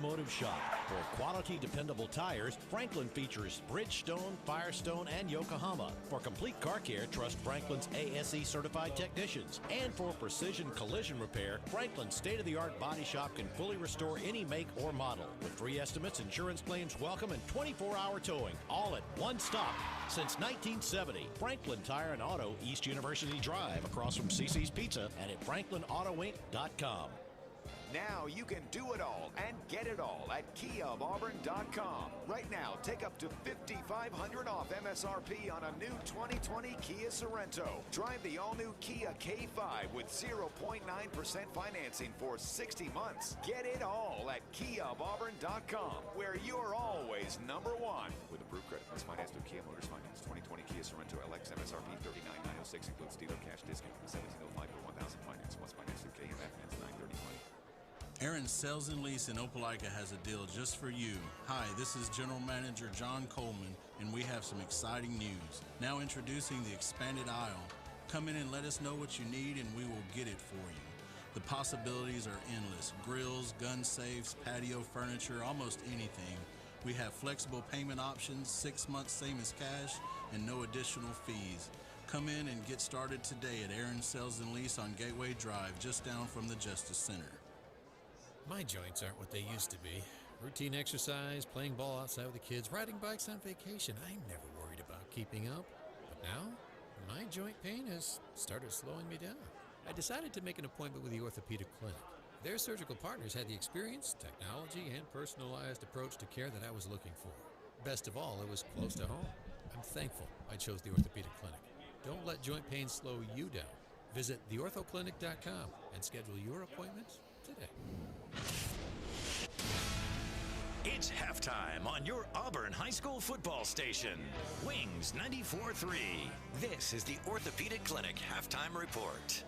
Automotive Shop. For quality, dependable tires, Franklin features Bridgestone, Firestone, and Yokohama. For complete car care, trust Franklin's ASE certified technicians. And for precision collision repair, Franklin's state-of-the-art body shop can fully restore any make or model. With free estimates, insurance claims welcome, and 24-hour towing, all at one stop. Since 1970, Franklin Tire and Auto, East University Drive, across from CC's Pizza, and at franklinautoinc.com. Now you can do it all and get it all at KiaofAuburn.com. Right now, take up to $5,500 off MSRP on a new 2020 Kia Sorento. Drive the all-new Kia K5 with 0.9% financing for 60 months. Get it all at KiaofAuburn.com, where you're always number one. With approved credit, plus finance through Kia Motors Finance. 2020 Kia Sorento LX MSRP $39,906 includes dealer cash discount from $1,705 for $1,000 finance. Plus finance through KMF finance $930. Aaron Sales and Lease in Opelika has a deal just for you. Hi, this is General Manager John Coleman, and we have some exciting news. Now introducing the expanded aisle. Come in and let us know what you need, and we will get it for you. The possibilities are endless. Grills, gun safes, patio furniture, almost anything. We have flexible payment options, 6 months same as cash, and no additional fees. Come in and get started today at Aaron Sales and Lease on Gateway Drive, just down from the Justice Center. My joints aren't what they used to be. Routine exercise, playing ball outside with the kids, riding bikes on vacation. I never worried about keeping up. But now, my joint pain has started slowing me down. I decided to make an appointment with the Orthopedic Clinic. Their surgical partners had the experience, technology, and personalized approach to care that I was looking for. Best of all, it was close to home. I'm thankful I chose the Orthopedic Clinic. Don't let joint pain slow you down. Visit theorthoclinic.com and schedule your appointments today. It's halftime on your Auburn High School football station. Wings 94.3. This is the Orthopedic Clinic Halftime Report.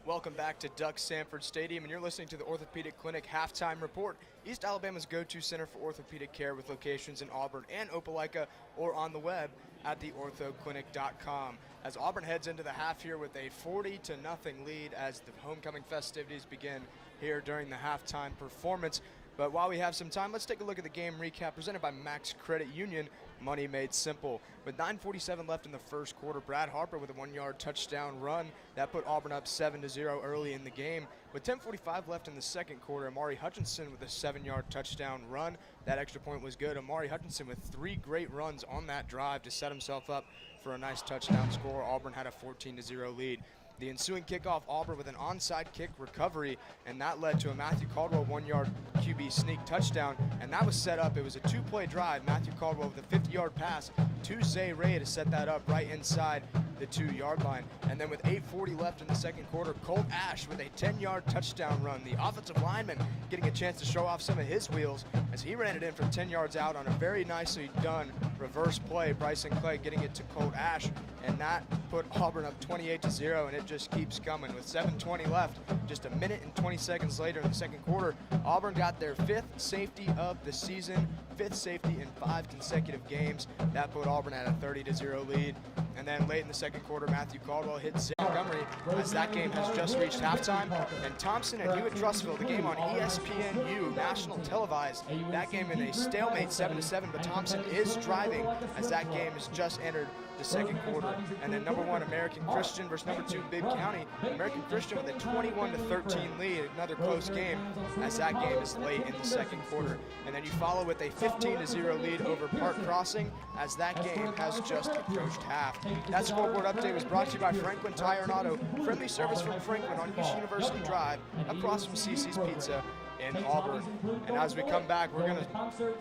Welcome back to Duck Sanford Stadium, and you're listening to the Orthopedic Clinic Halftime Report, East Alabama's go-to center for orthopedic care with locations in Auburn and Opelika, or on the web at theorthoclinic.com. As Auburn heads into the half here with a 40-0 lead as the homecoming festivities begin here during the halftime performance. But while we have some time, let's take a look at the game recap presented by Max Credit Union. Money made simple. With 9:47 left in the first quarter, Brad Harper with a 1-yard touchdown run. That put Auburn up 7-0 early in the game. With 10:45 left in the second quarter, Amari Hutchinson with a 7-yard touchdown run. That extra point was good. Amari Hutchinson with 3 great runs on that drive to set himself up for a nice touchdown score. Auburn had a 14-0 lead. The ensuing kickoff, Auburn with an onside kick recovery, and that led to a Matthew Caldwell 1-yard QB sneak touchdown, and that was set up. It was a 2-play drive. Matthew Caldwell with a 50-yard pass to Zay Ray to set that up right inside the 2-yard line. And then with 8:40 left in the second quarter, Colt Ash with a 10-yard touchdown run. The offensive lineman getting a chance to show off some of his wheels as he ran it in from 10 yards out on a very nicely done reverse play. Bryson Clay getting it to Colt Ash, and that put Auburn up 28-0, and it just keeps coming. With 7:20 left, just a minute and 20 seconds later in the second quarter, Auburn got their 5th safety of the season, 5th safety in 5 consecutive games. That put Auburn at a 30-0 lead. And then late in the second quarter, Matthew Caldwell hit Zay Montgomery as that game has just reached halftime. And Thompson and Hewitt-Trussville, the game on ESPNU, national televised, that game in a stalemate 7-7, but Thompson is driving as that game has just entered the second quarter. And then number 1 American Christian versus number 2 Bibb County. American Christian with a 21-13 lead, another close game as that game is late in the second quarter. And then you follow with a 15-0 lead over Park Crossing as that game has just approached half. That scoreboard update was brought to you by Franklin Tire and Auto, friendly service from Franklin on East University Drive, across from CC's Pizza in Auburn. And as we come back, we're going to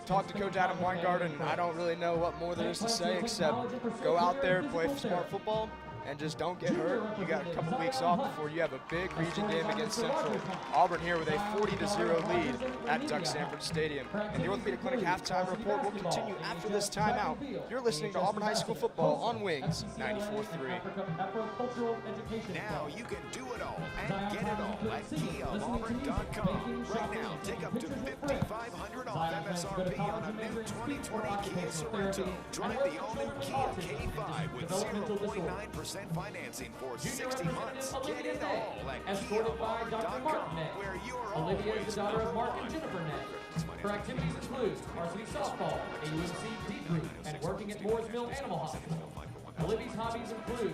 talk to Coach Adam Weingarten. I don't really know what more there is to say except go out there, play smart football, and just don't get hurt. You got a couple weeks off before you have a big region game against Central. Auburn here with a 40-0 lead at Duck Sanford Stadium. And the Orthopedic Clinic halftime report will continue after this timeout. You're listening to Auburn High School football on Wings 94.3. Now you can do it all and get it all at KiaofAuburn.com. Right now, take up to $5,500 off MSRP on a new 2020 Kia Sorento. Drive the all-new Kia K5 with 0.9% financing for Junior 60 months. Representative Get it Olivia all Nett, at escorted by Dr. Mark Nett. where you're Olivia is always the daughter of Mark and #1. Jennifer Nett. Her activities include varsity softball, a UNC D group, and working at Moore's Mill Animal Hospital. Olivia's hobbies include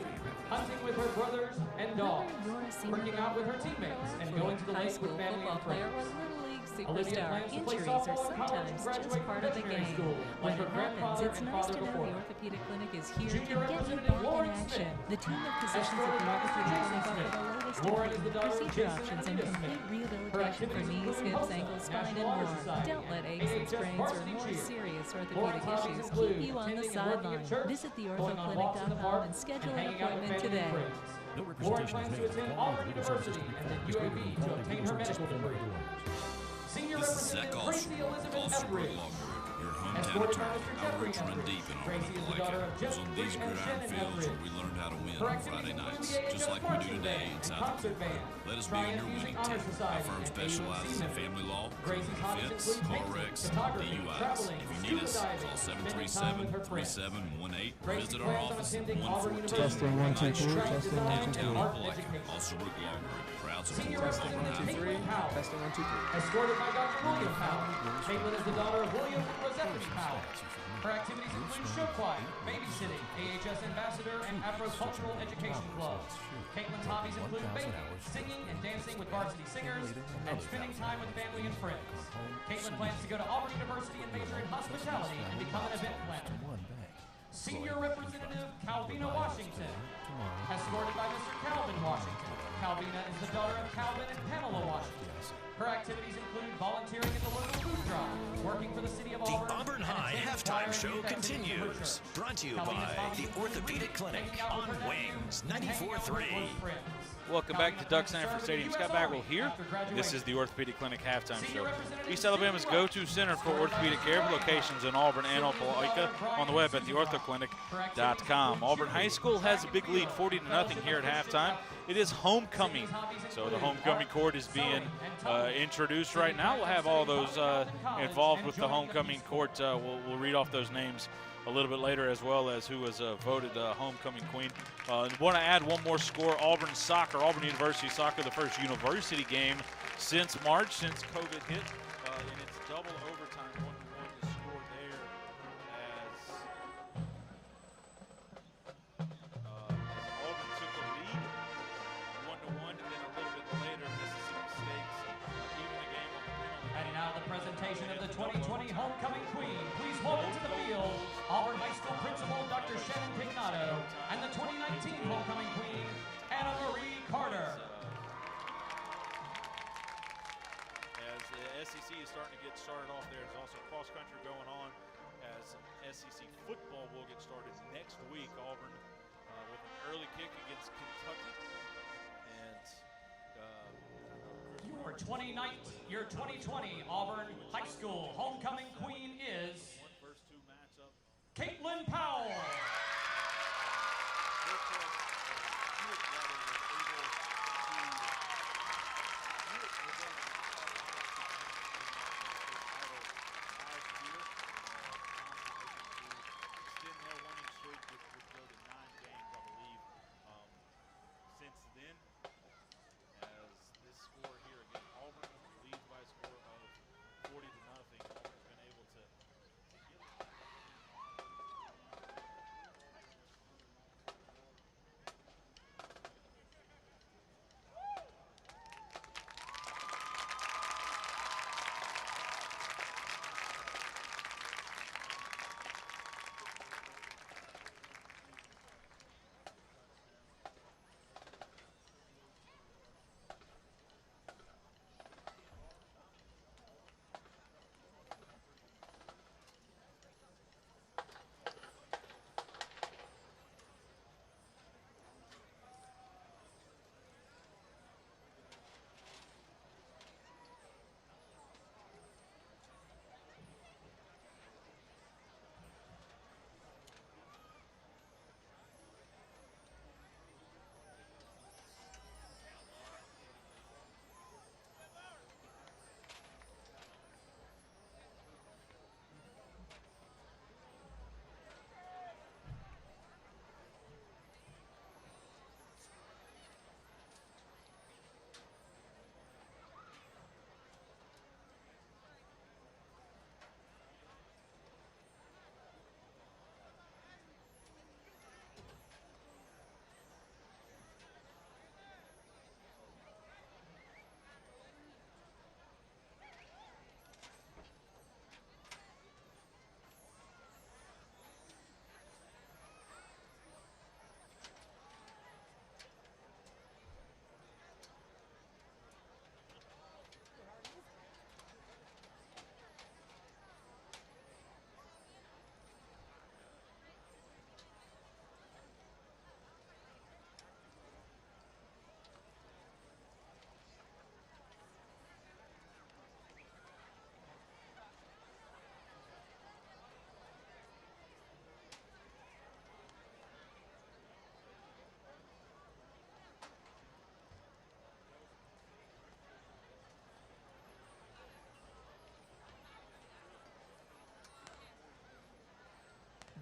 hunting with her brothers and dogs, working out with her teammates, and going to the lake with family and friends. Olivia plans to play Injuries are softball in college sometimes and just graduate part from of the veterinary game. school, When like her it happens, grandfather it's and nice father to know before the her. Orthopedic Clinic is here Junior to get you Representative back in Lauren action. Smith, The team of physicians at escorted the by Mr. Orthopedic Jason Clinic offer Smith. the latest Lauren is the in daughter of procedure Jason options and and Anita complete Smith. Her rehabilitation for activities knees, include hips, HOSA, ankles, spine, National and Honor more. Society, Don't let aches and AHS sprains or varsity more cheer. serious Lauren's orthopedic hobbies issues include keep you on the attending and working sideline. at church, Visit going on walks in the theorthoclinic.com park, and schedule and an hanging out with appointment family and today. friends. Lauren plans to attend Auburn University and then UAB to obtain her medical degree. Senior This is Representative Zach Tracy Elizabeth Officer Everidge, your hometown escorted by attorney. Mr. Our Jeffrey roots run Everidge. deep in Tracy is the Auburn, daughter of like it was on Jeffrey these and gridiron Shannon fields Everidge. where we learned how to win Her on activities Friday include nights, the AHS just like we do marching today band in and South concert Dakota. band, Let us be on Triumph your Music winning Honor team. Our Society, firm and specializes AUNC in members. family law, Gracie's hobbies defense, include car painting, wrecks, photography, DUIs. traveling, If you scuba need us, diving, call spending time with her friends. 737-3718 or Gracie visit our plans on office attending at Auburn 114 University. Testing, 1, 2, 3, Track testing, design 1, 2, 3. and art Like education. also Rook Law Group, proud Senior supporters of Auburn Representative High. Caitlin Powell, Testing 1, 2, 3. escorted by Dr. William Powell. Caitlin is the daughter of William and Rosephine Powell. Her activities include show choir, babysitting, AHS ambassador, and Afro-Cultural Education Club. Caitlin's hobbies include baking, singing, and dancing with varsity singers, and spending time with family and friends. Caitlin plans to go to Auburn University and major in hospitality and become an event planner. Senior Representative Calvina Washington, escorted by Mr. Calvin Washington. Calvina is the daughter of Calvin and Pamela Washington. Her activities include volunteering at the local food drive, working for the city of The Auburn. Auburn and High attending halftime choir show and youth activities with her continues. church. Brought to you Calvina's by hobbies the include Orthopedic reading, Clinic hanging out with on her nephews, Wings and hanging out with her 94.3. close friends. Welcome back to Calvina Duck plans Sanford serve Stadium. in Scott US Bagwell Army here. after graduation. This is the Orthopedic Clinic halftime Senior show. Representative East Alabama's Susan go-to center for orthopedic care with locations in Auburn and Opelika. On the web at theorthoclinic.com. Auburn High School has a big lead, 40-0 here at halftime. It is homecoming, so the homecoming court is being introduced right now. We'll have all those involved with the homecoming court. We'll read off those names a little bit later, as well as who was voted homecoming queen. Want to add one more score. Auburn University soccer, the first university game since March, since COVID hit, and it's double overtime, 1-1 to score there as Auburn took a lead, 1-1, and then a little bit later, Mississippi State even the game on the penalty. And now the presentation of the 2020 Homecoming Queen. Please welcome to the field Auburn High School Principal Dr. Shannon Pignato and the 2019 Homecoming Queen, Anna Marie Carter. As the SEC is starting to get started off, there's also cross country going on as SEC football will get started next week. Auburn with an early kick against Kentucky. And Your 2020 Auburn High School Homecoming Queen is first two matchup. Caitlin Powell. Since then, as this score here again, Auburn leads by a score of 40-0. Auburn's been able to get it.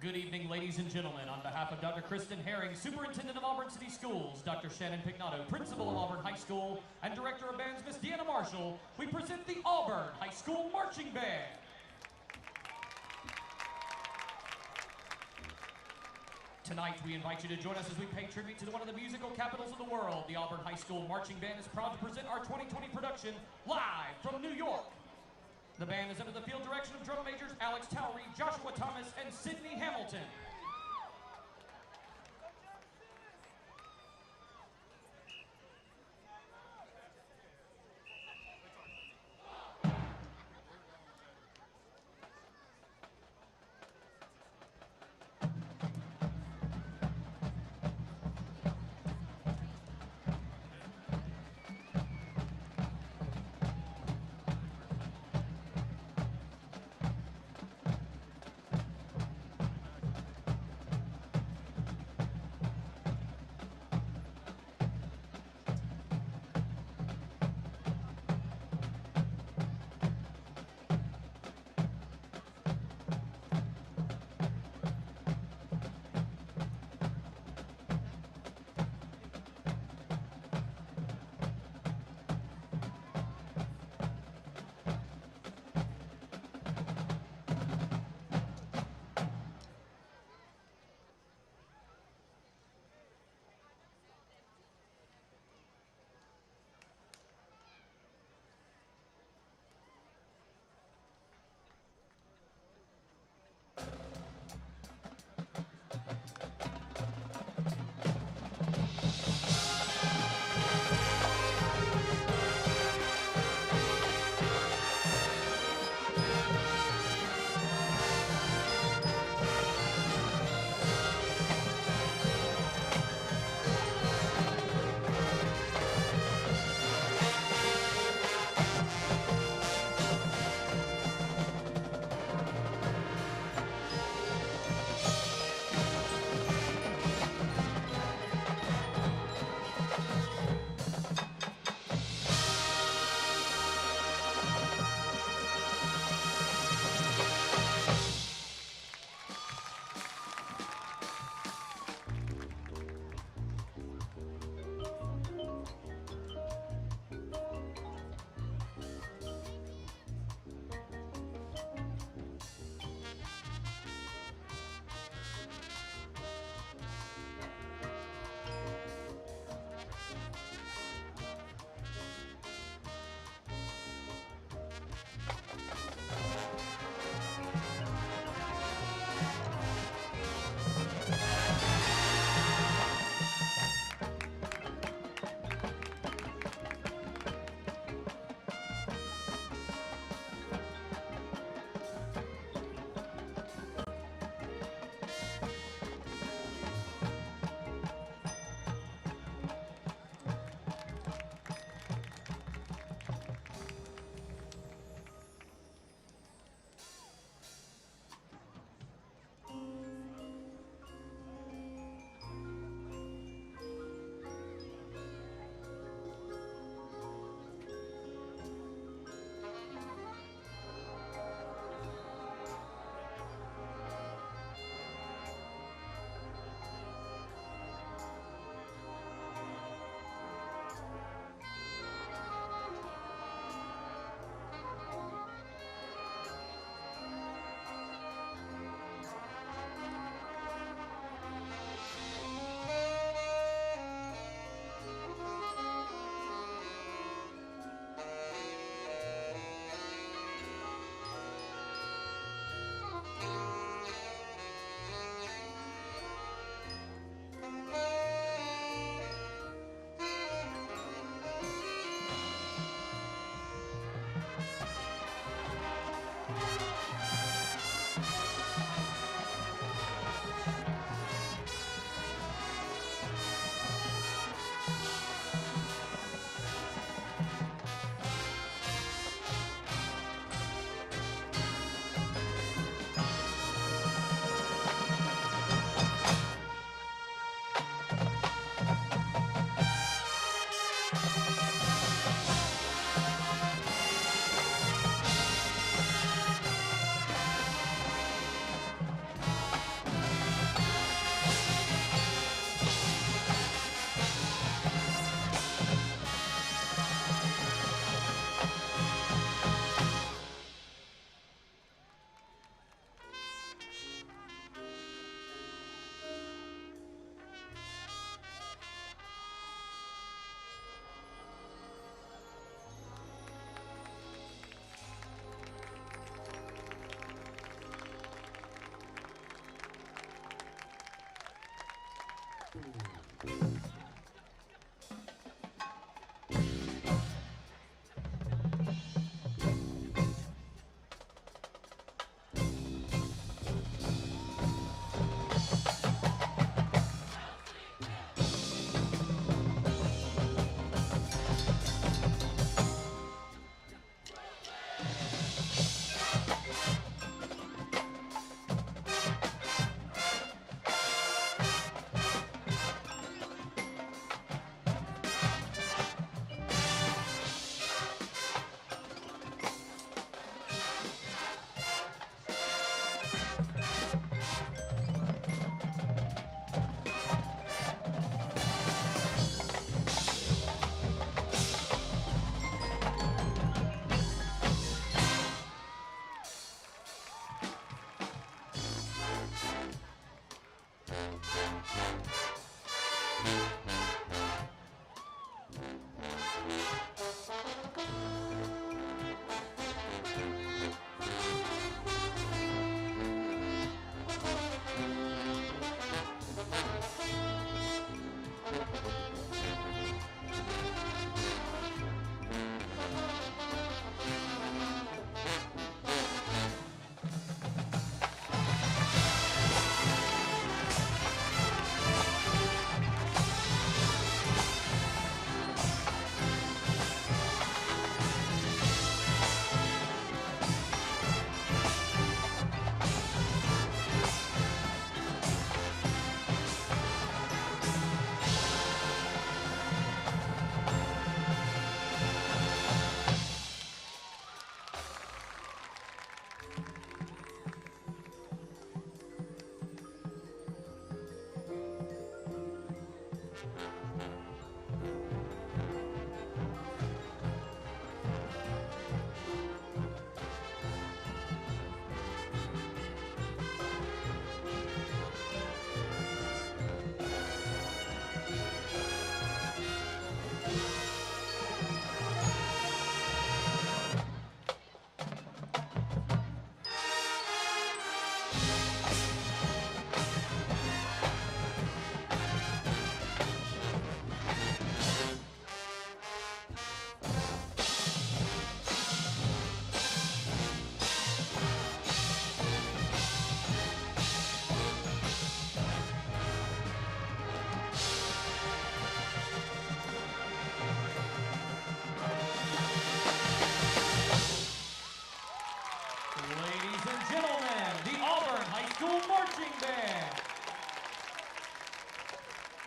Good evening, ladies and gentlemen. On behalf of Dr. Kristen Herring, Superintendent of Auburn City Schools, Dr. Shannon Pignato, Principal of Auburn High School, and Director of Bands, Miss Deanna Marshall, we present the Auburn High School Marching Band. Tonight, we invite you to join us as we pay tribute to one of the musical capitals of the world. The Auburn High School Marching Band is proud to present our 2020 production live from New York. The band is under the field direction of drum majors Alex Towery, Joshua Thomas, and Sydney Hamilton.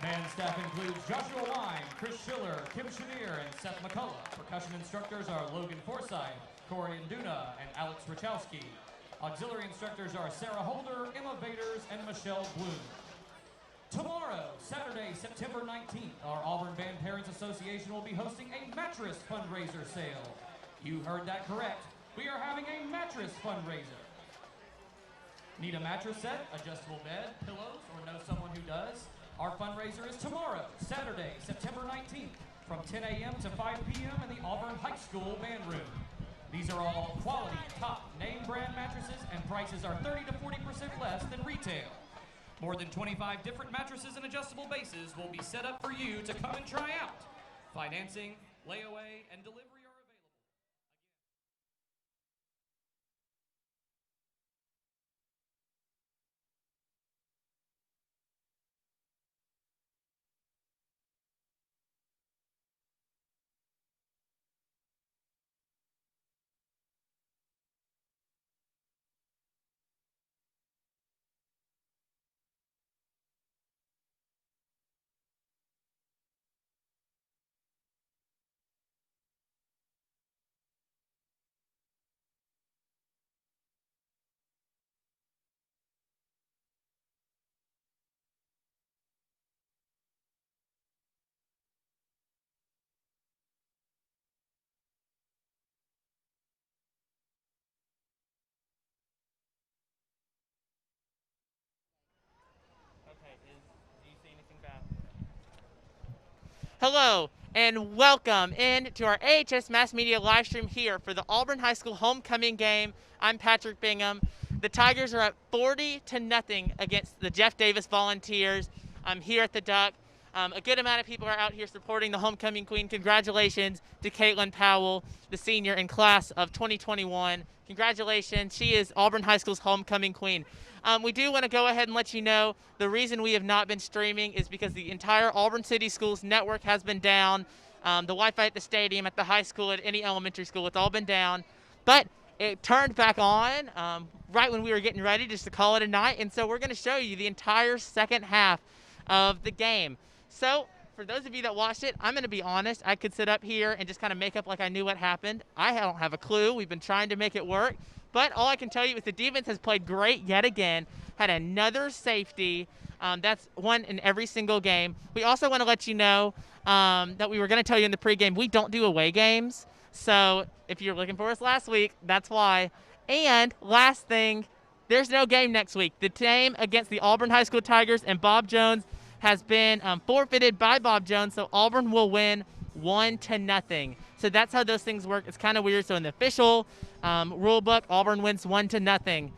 Band staff includes Joshua Wine, Chris Schiller, Kim Chenier, and Seth McCullough. Percussion instructors are Logan Forsythe, Corey Nduna, and Alex Rachowski. Auxiliary instructors are Sarah Holder, Emma Vaders, and Michelle Bloom. Tomorrow, Saturday, September 19th, our Auburn Band Parents Association will be hosting a mattress fundraiser sale. You heard that correct. We are having a mattress fundraiser. Need a mattress set, adjustable bed, pillows, or know someone who does? Our fundraiser is tomorrow, Saturday, September 19th, from 10 a.m. to 5 p.m. in the Auburn High School band room. These are all quality, top, name brand mattresses, and prices are 30 to 40% less than retail. More than 25 different mattresses and adjustable bases will be set up for you to come and try out. Financing, layaway, and delivery are available. Do you see anything bad? Hello, and welcome in to our AHS Mass Media live stream here for the Auburn High School homecoming game. I'm Patrick Bingham. The Tigers are up 40-0 against the Jeff Davis Volunteers. I'm here at the Duck. A good amount of people are out here supporting the homecoming queen. Congratulations to Caitlin Powell, the senior in class of 2021. Congratulations. She is Auburn High School's homecoming queen. We do want to go ahead and let you know the reason we have not been streaming is because the entire Auburn City Schools network has been down. The Wi-Fi at the stadium, at the high school, at any elementary school, it's all been down. But it turned back on right when we were getting ready just to call it a night. And so we're going to show you the entire second half of the game. So for those of you that watched it, I'm going to be honest. I could sit up here and just kind of make up like I knew what happened. I don't have a clue. We've been trying to make it work. But all I can tell you is the defense has played great yet again, had another safety. That's one in every single game. We also want to let you know that we were going to tell you in the pregame, we don't do away games. So if you're looking for us last week, that's why. And last thing, there's no game next week. The game against the Auburn High School Tigers and Bob Jones has been forfeited by Bob Jones, so Auburn will win 1-0. So that's how those things work. It's kind of weird. So in the official rule book, Auburn wins 1-0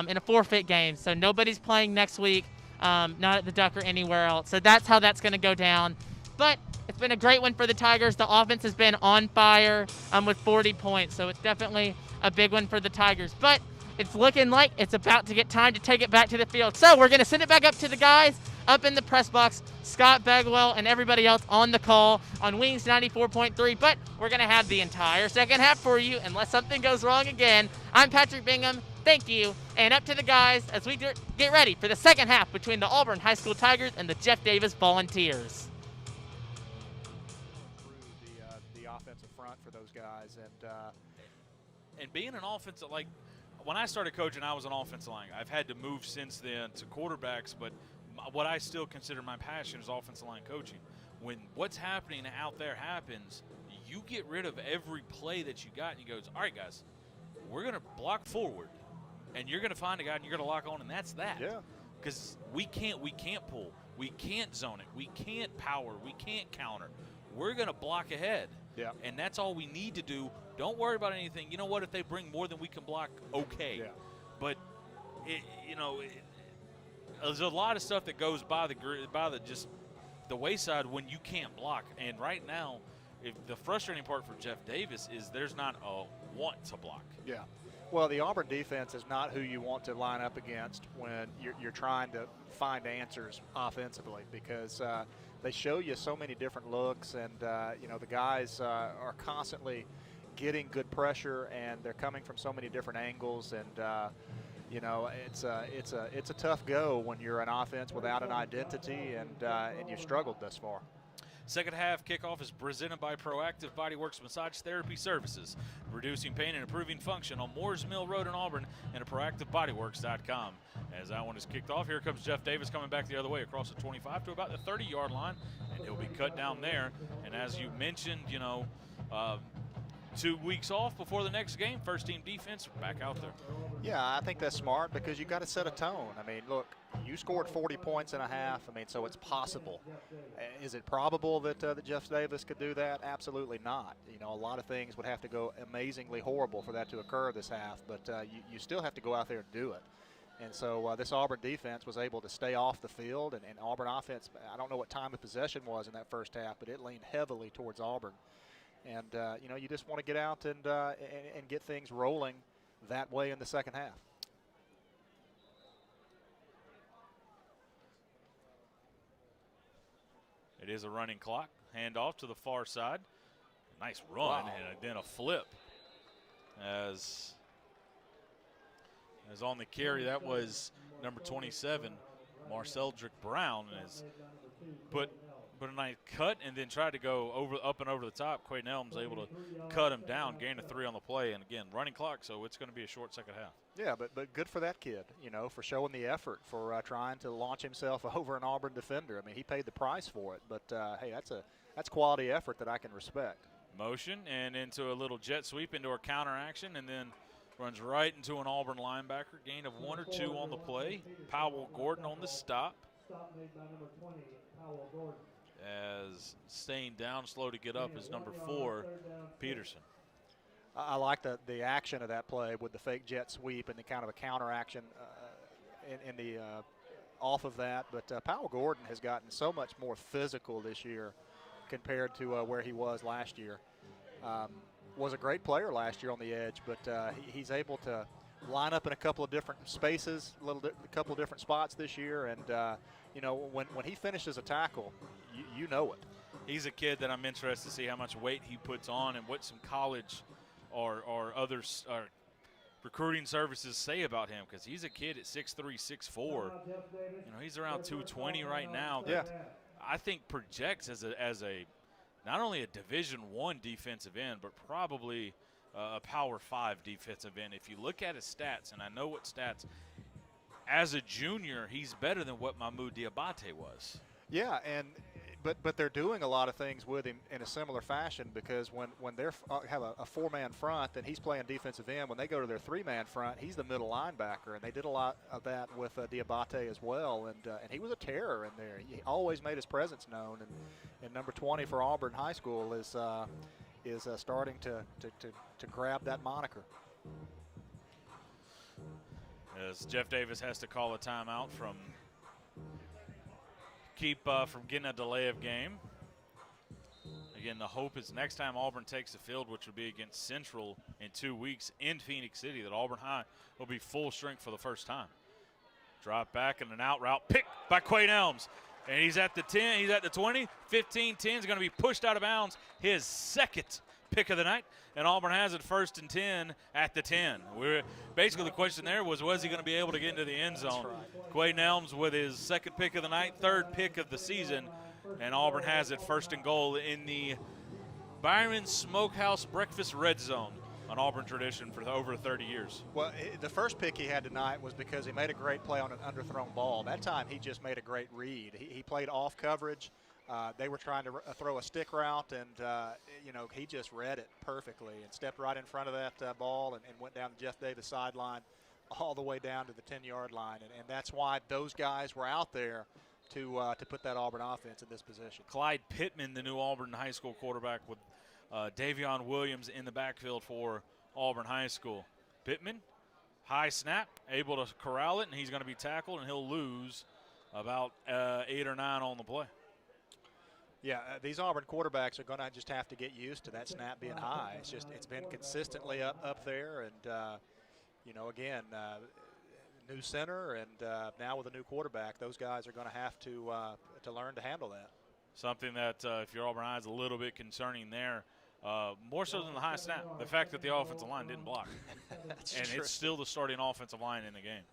in a forfeit game. So nobody's playing next week, not at the Duck or anywhere else. So that's how that's going to go down. But it's been a great one for the Tigers. The offense has been on fire with 40 points. So it's definitely a big one for the Tigers. But it's looking like it's about to get time to take it back to the field. So we're going to send it back up to the guys up in the press box, Scott Begwell and everybody else on the call on Wings 94.3. But we're going to have the entire second half for you unless something goes wrong again. I'm Patrick Bingham. Thank you. And up to the guys as we get ready for the second half between the Auburn High School Tigers and the Jeff Davis Volunteers. The offensive front for those guys. And being an offensive, like when I started coaching, I was an offensive line. I've had to move since then to quarterbacks, but what I still consider my passion is offensive line coaching. When what's happening out there happens, you get rid of every play that you got, and you go, all right, guys, we're going to block forward, and you're going to find a guy, and you're going to lock on, and that's that. Yeah. Because we can't pull. We can't zone it. We can't power. We can't counter. We're going to block ahead. Yeah. And that's all we need to do. Don't worry about anything. You know what? If they bring more than we can block, okay. Yeah. But, there's a lot of stuff that goes by the wayside when you can't block. And right now, the frustrating part for Jeff Davis is there's not a want to block. Yeah. Well, the Auburn defense is not who you want to line up against when you're trying to find answers offensively, because they show you so many different looks, and the guys are constantly getting good pressure, and they're coming from so many different angles, and it's a tough go when you're an offense without an identity, and you've struggled thus far. Second half kickoff is presented by Proactive Bodyworks Massage Therapy Services, reducing pain and improving function on Moores Mill Road in Auburn, and at proactivebodyworks.com. As that one is kicked off, here comes Jeff Davis coming back the other way across the 25 to about the 30-yard line, and he'll be cut down there. And as you mentioned, 2 weeks off before the next game, first-team defense back out there. Yeah, I think that's smart because you've got to set a tone. I mean, look, you scored 40 points and a half. I mean, so it's possible. Is it probable that Jeff Davis could do that? Absolutely not. A lot of things would have to go amazingly horrible for that to occur this half, but you still have to go out there and do it. And so this Auburn defense was able to stay off the field, and Auburn offense, I don't know what time of possession was in that first half, but it leaned heavily towards Auburn. And, you just want to get out and get things rolling that way in the second half. It is a running clock. Handoff to the far side. Nice run, wow. And then a flip. As on the carry, that was number 27, Marceldrick Brown, has put a nice cut and then tried to go up and over the top. Quaden Elms able to cut him down, gain a 3 on the play, and again, running clock, so it's going to be a short second half. Yeah, but good for that kid, for showing the effort, for trying to launch himself over an Auburn defender. I mean, he paid the price for it, but hey, that's quality effort that I can respect. Motion and into a little jet sweep into our counter action, and then runs right into an Auburn linebacker. Gain of 1 or 2 on the play. Powell Gordon on the stop. Stop made by number 20, Powell Gordon. As staying down slow to get up is number 4, Peterson. I like the action of that play with the fake jet sweep and the kind of a counter action in off of that. But Powell Gordon has gotten so much more physical this year compared to where he was last year. Was a great player last year on the edge, but he's able to line up in a couple of different spaces, a couple of different spots this year. And, you know, when he finishes a tackle, you know it. He's a kid that I'm interested to see how much weight he puts on and what some college or others or recruiting services say about him, because he's a kid at 6'3", 6'4". You know, he's around 220 right now. Yeah. I think projects as a not only a Division I defensive end, but probably a Power 5 defensive end. If you look at his stats, and I know what stats, as a junior, he's better than what Mahmoud Diabate was. Yeah, but they're doing a lot of things with him in a similar fashion, because when they have a four-man front and he's playing defensive end, when they go to their three-man front, he's the middle linebacker, and they did a lot of that with Diabate as well, and he was a terror in there. He always made his presence known, and number 20 for Auburn High School is starting to grab that moniker. As Jeff Davis has to call a timeout from getting a delay of game. Again, the hope is next time Auburn takes the field, which will be against Central in 2 weeks in Phoenix City, that Auburn High will be full strength for the first time. Drop back and an out route picked by Quade Elms. And he's at the 10, he's at the 20, 15, 10 is going to be pushed out of bounds. His second pick of the night, and Auburn has it 1st and 10 at the 10. Basically the question there was he going to be able to get into the end zone? Right. Quade Elms with his second pick of the night, third pick of the season, and Auburn has it 1st and goal in the Byron Smokehouse Breakfast Red Zone, an Auburn tradition for over 30 years. Well, the first pick he had tonight was because he made a great play on an underthrown ball. That time he just made a great read. He played off coverage. They were trying to throw a stick route, and, you know, he just read it perfectly and stepped right in front of that ball and went down the Jeff Davis sideline all the way down to the 10-yard line. And that's why those guys were out there to put that Auburn offense in this position. Clyde Pittman, the new Auburn High School quarterback, with Davion Williams in the backfield for Auburn High School. Pittman, high snap, able to corral it, and he's going to be tackled, and he'll lose about 8 or 9 on the play. Yeah, these Auburn quarterbacks are going to just have to get used to that snap being high. It's been consistently up there, and you know, again, new center, and now with a new quarterback, those guys are going to have to learn to handle that. Something that if you're Auburn High, is a little bit concerning there, more so than the high snap. The fact that the offensive line didn't block, and true. It's still the starting offensive line in the game.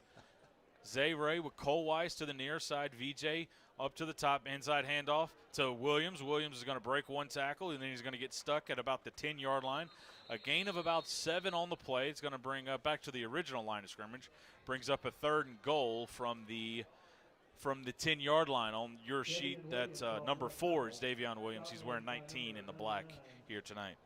Zay Ray with Cole Weiss to the near side. VJ up to the top, inside handoff to Williams. Williams is going to break one tackle, and then he's going to get stuck at about the 10-yard line. A gain of about 7 on the play. It's going to bring up back to the original line of scrimmage. Brings up a 3rd and goal from the 10-yard line. On your sheet, that's number 4 is Davion Williams. He's wearing 19 in the black here tonight.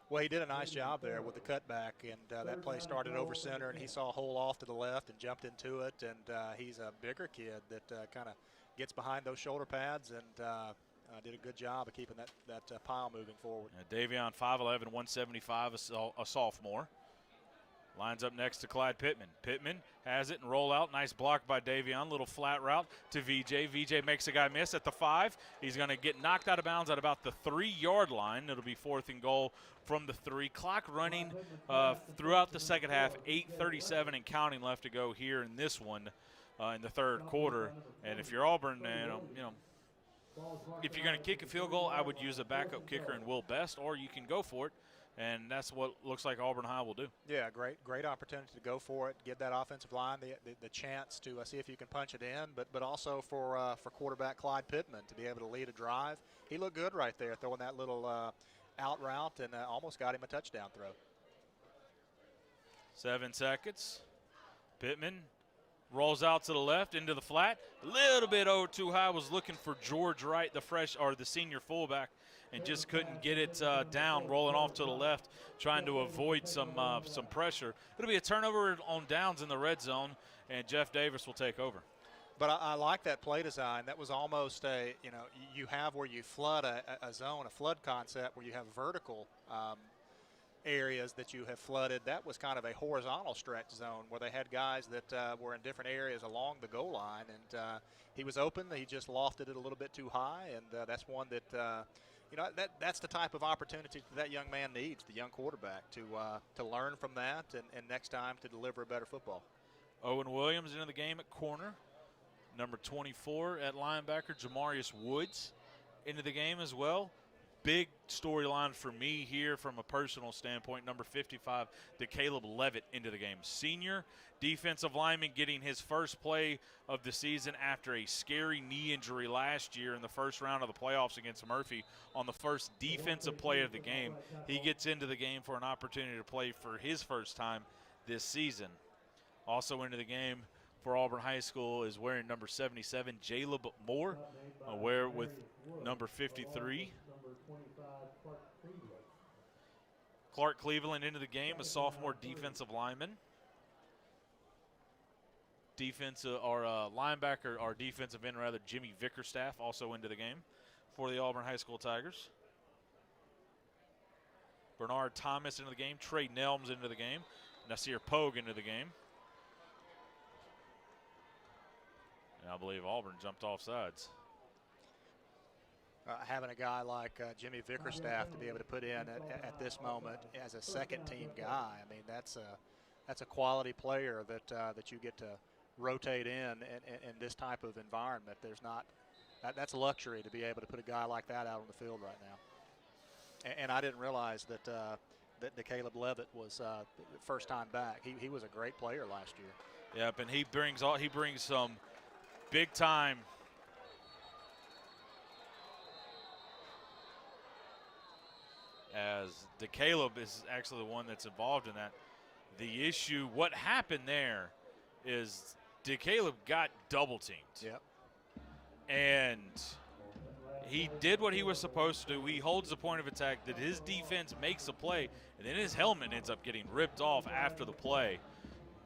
Well, he did a nice job there with the cutback, and that play started over center, and he saw a hole off to the left and jumped into it, and he's a bigger kid that kind of gets behind those shoulder pads and did a good job of keeping that pile moving forward. Davion, 5'11", 175, a sophomore. Lines up next to Clyde Pittman. Pittman has it and roll out. Nice block by Davion. Little flat route to VJ. VJ makes a guy miss at the 5. He's going to get knocked out of bounds at about the 3-yard line. It'll be 4th and goal from the 3. Clock running throughout the second half. 8:37 and counting left to go here in this one in the third quarter. And if you're Auburn, you know, if you're going to kick a field goal, I would use a backup kicker in Will Best, or you can go for it. And that's what looks like Auburn High will do. Yeah, great opportunity to go for it, give that offensive line the chance to see if you can punch it in, but also for quarterback Clyde Pittman to be able to lead a drive. He looked good right there, throwing that little out route, and almost got him a touchdown throw. 7 seconds. Pittman rolls out to the left into the flat. A little bit over too high. Was looking for George Wright, the senior fullback, and just couldn't get it down, rolling off to the left, trying to avoid some pressure. It'll be a turnover on downs in the red zone, and Jeff Davis will take over. But I like that play design. That was almost you have where you flood a zone, a flood concept where you have vertical areas that you have flooded, that was kind of a horizontal stretch zone where they had guys that were in different areas along the goal line, and he was open. He just lofted it a little bit too high, and that's one that that's the type of opportunity that young man needs, the young quarterback, to learn from that and next time to deliver a better football. Owen Williams into the game at corner. Number 24 at linebacker, Jamarius Woods into the game as well. Big storyline for me here from a personal standpoint. Number 55, Caleb Levitt into the game. Senior defensive lineman getting his first play of the season after a scary knee injury last year in the first round of the playoffs against Murphy on the first defensive play of the game. He gets into the game for an opportunity to play for his first time this season. Also into the game for Auburn High School is wearing number 77, Jaleb Moore, wear with number 53. Clark Cleveland into the game, a sophomore defensive lineman. Linebacker, our defensive end, rather, Jimmy Vickerstaff, also into the game for the Auburn High School Tigers. Bernard Thomas into the game, Trey Nelms into the game, Nasir Pogue into the game. And I believe Auburn jumped off sides. Having a guy like Jimmy Vickerstaff to be able to put in at this moment as a second-team guy, I mean, that's a quality player that you get to rotate in this type of environment. There's not that's a luxury to be able to put a guy like that out on the field right now. And I didn't realize that Caleb Levitt was first time back. He was a great player last year. Yep, and he brings some big time. As DeCaleb is actually the one that's involved in that. The issue, what happened there is DeCaleb got double teamed. Yep. And he did what he was supposed to do. He holds the point of attack, that his defense makes a play, and then his helmet ends up getting ripped off after the play.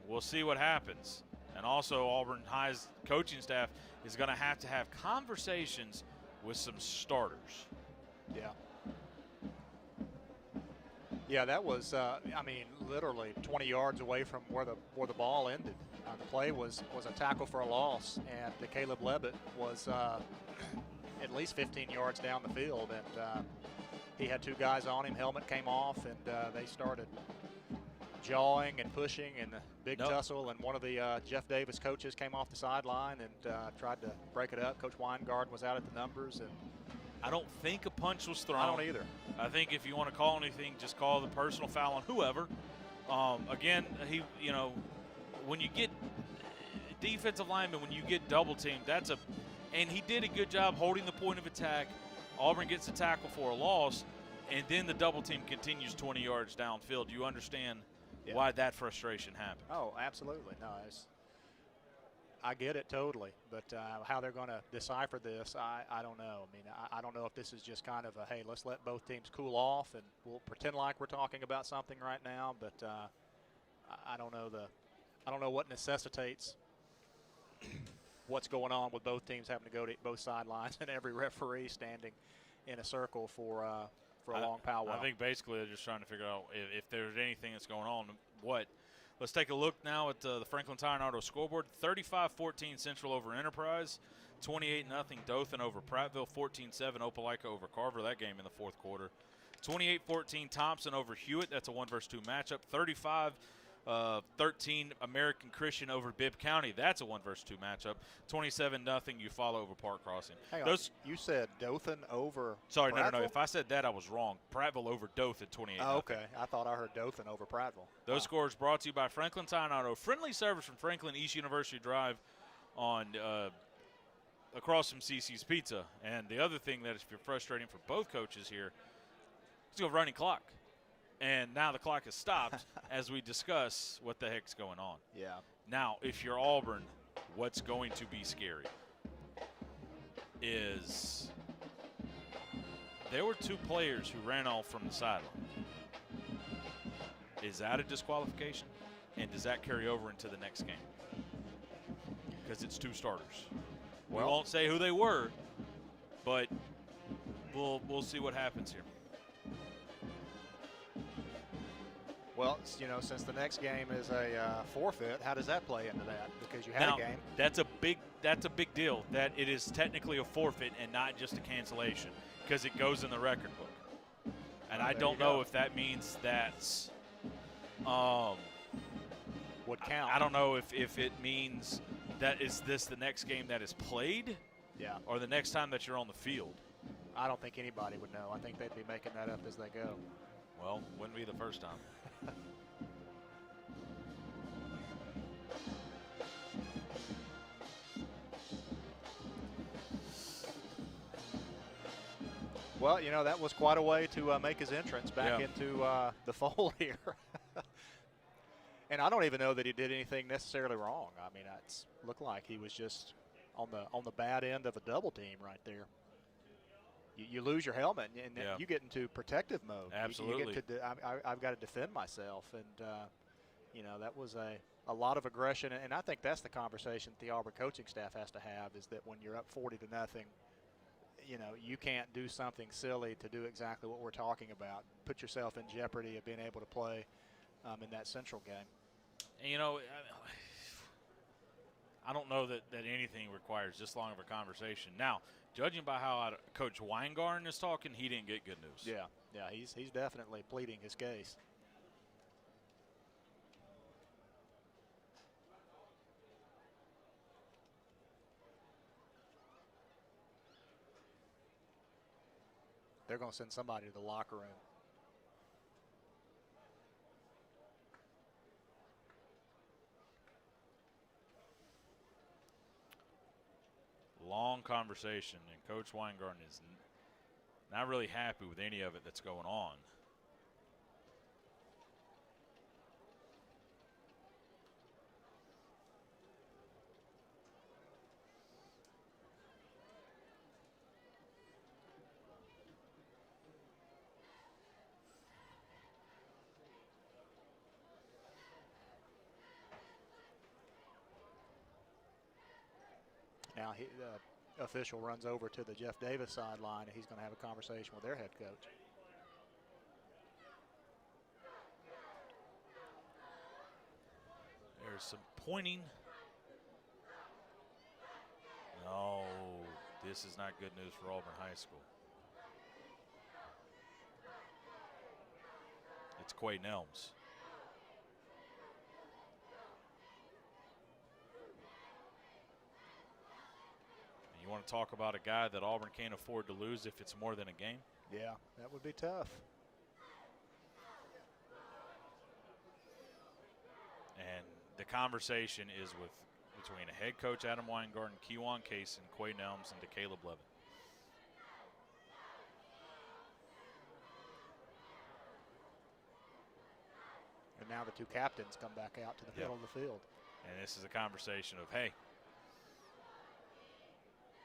We'll see what happens. And also Auburn High's coaching staff is going to have conversations with some starters. Yeah. Yeah, that was, literally 20 yards away from where the ball ended. The play was a tackle for a loss, and Caleb Levitt was at least 15 yards down the field, and he had two guys on him. Helmet came off, and they started jawing and pushing and a big tussle, and one of the Jeff Davis coaches came off the sideline and tried to break it up. Coach Weingard was out at the numbers, and I don't think a punch was thrown. I don't either. I think if you want to call anything, just call the personal foul on whoever. Again, when you get defensive linemen, when you get double teamed, and he did a good job holding the point of attack. Auburn gets a tackle for a loss, and then the double team continues 20 yards downfield. You understand why that frustration happened? Oh, absolutely. No, I get it totally, but how they're going to decipher this, I don't know. I mean, I don't know if this is just kind of a, hey, let's let both teams cool off and we'll pretend like we're talking about something right now, but I don't know what necessitates what's going on with both teams having to go to both sidelines and every referee standing in a circle for a long powwow. I think basically they're just trying to figure out if there's anything that's going on, what. Let's take a look now at the Franklin Tire and Auto scoreboard. 35-14 Central over Enterprise. 28-0 Dothan over Prattville. 14-7 Opelika over Carver. That game in the fourth quarter. 28-14 Thompson over Hewitt. That's a 1-2 matchup. 35-13 American Christian over Bibb County. That's a 1-2 matchup. 27-0 Eufaula over Park Crossing. Hang on. You said Dothan over Sorry, Prattville? no. If I said that, I was wrong. Prattville over Dothan, 28-0. Oh, okay. I thought I heard Dothan over Prattville. Those scores brought to you by Franklin Tire and Auto. Friendly service from Franklin East University Drive on across from CC's Pizza. And the other thing that is frustrating for both coaches here is a running clock. And now the clock has stopped as we discuss what the heck's going on. Yeah. Now, if you're Auburn, what's going to be scary is there were two players who ran off from the sideline. Is that a disqualification? And does that carry over into the next game? Because it's two starters. We won't say who they were, but we'll see what happens here. Well, you know, since the next game is a forfeit, how does that play into that? Because you had Now, a game. That's a big deal that it is technically a forfeit and not just a cancellation because it goes in the record book. And I don't know if that means that's would count. I don't know if it means that is this the next game that is played, or the next time that you're on the field. I don't think anybody would know. I think they'd be making that up as they go. Well, wouldn't be the first time. Well, you know, that was quite a way to make his entrance back into the fold here. And I don't even know that he did anything necessarily wrong. I mean, it looked like he was just on the bad end of a double team right there. You lose your helmet, and then you get into protective mode. Absolutely. You get to I've got to defend myself, and you know, that was a lot of aggression. And I think that's the conversation the Auburn coaching staff has to have, is that when you're up 40-0, you know, you can't do something silly to do exactly what we're talking about. Put yourself in jeopardy of being able to play in that Central game. And, you know, I don't know that anything requires this long of a conversation. Now, judging by how Coach Weingarten is talking, he didn't get good news. Yeah, he's definitely pleading his case. They're going to send somebody to the locker room. Long conversation, and Coach Weingarten is not really happy with any of it that's going on. Now the official runs over to the Jeff Davis sideline, and he's going to have a conversation with their head coach. There's some pointing. No, this is not good news for Auburn High School. It's Quay Nelms. You want to talk about a guy that Auburn can't afford to lose if it's more than a game? Yeah, that would be tough. And the conversation is between a head coach, Adam Weingarten, Kejuan Case, and Quay Nelms, and Caleb Levin. And now the two captains come back out to the middle of the field. And this is a conversation of, hey,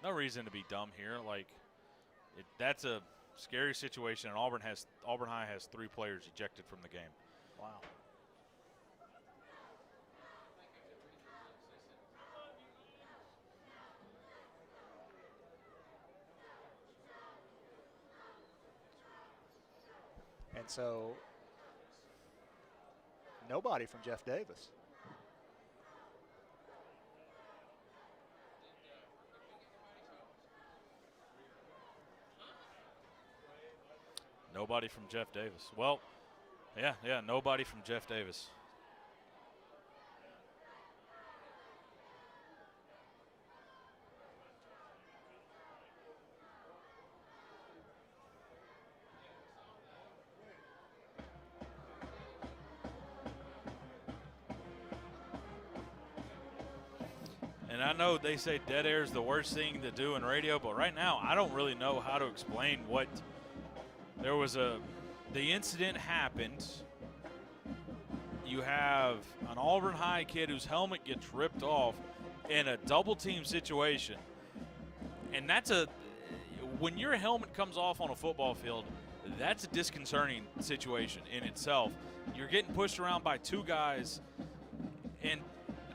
no reason to be dumb here. Like, that's a scary situation, and Auburn High has 3 players ejected from the game. Wow. And so, nobody from Jeff Davis. Nobody from Jeff Davis. Well, yeah, nobody from Jeff Davis. And I know they say dead air is the worst thing to do in radio, but right now I don't really know how to explain what. There was the incident happened. You have an Auburn High kid whose helmet gets ripped off in a double team situation. And when your helmet comes off on a football field, that's a disconcerting situation in itself. You're getting pushed around by 2 guys, and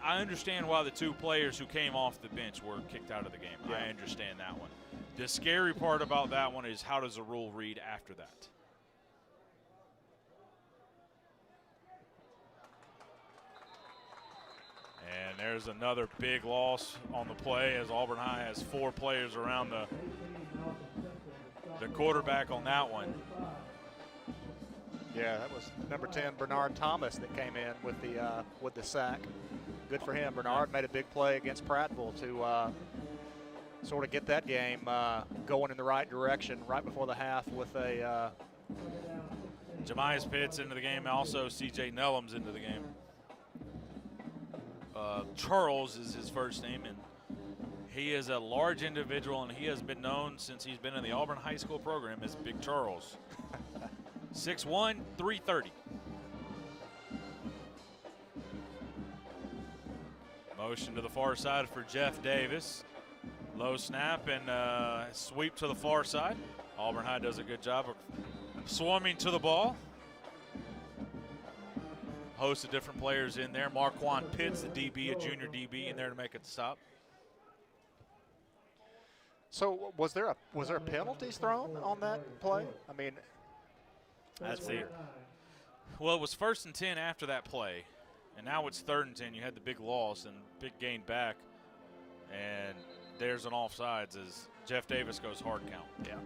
I understand why the 2 players who came off the bench were kicked out of the game. Yeah. I understand that one. The scary part about that one is, how does the rule read after that? And there's another big loss on the play as Auburn High has 4 players around the quarterback on that one. Yeah, that was number 10, Bernard Thomas, that came in with the sack. Good for him. Bernard made a big play against Prattville to sort of get that game going in the right direction right before the half with a Jemias Pitts into the game, also C.J. Nellums into the game. Charles is his first name, and he is a large individual, and he has been known since he's been in the Auburn High School program as Big Charles. 6'1", 330. Motion to the far side for Jeff Davis. Low snap and sweep to the far side. Auburn High does a good job of swarming to the ball. Host of different players in there. Marquand Pitts, the DB, a junior DB, in there to make it stop. So was there penalties thrown on that play? I mean, that's it. Well, it was 1st and 10 after that play, and now it's 3rd and 10. You had the big loss and big gain back, and there's an offsides as Jeff Davis goes hard count. Yeah.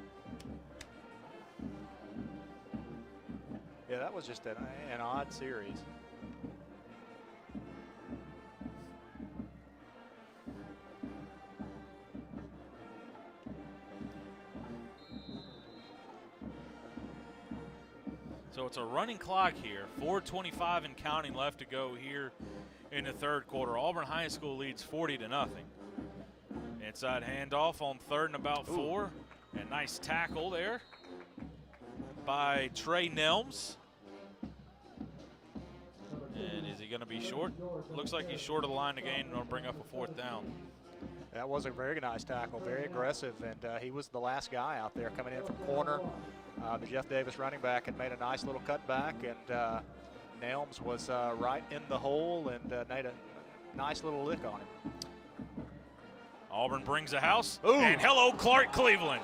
Yeah, that was just an odd series. So it's a running clock here. 4:25 and counting left to go here in the 3rd quarter. Auburn High School leads 40-0. Inside handoff on 3rd and about 4. And nice tackle there by Trey Nelms. And is he going to be short? Looks like he's short of the line to gain and will bring up a 4th down. That was a very nice tackle, very aggressive, and he was the last guy out there coming in from corner. The Jeff Davis running back had made a nice little cutback, and Nelms was right in the hole and made a nice little lick on him. Auburn brings a house, and hello, Clark Cleveland.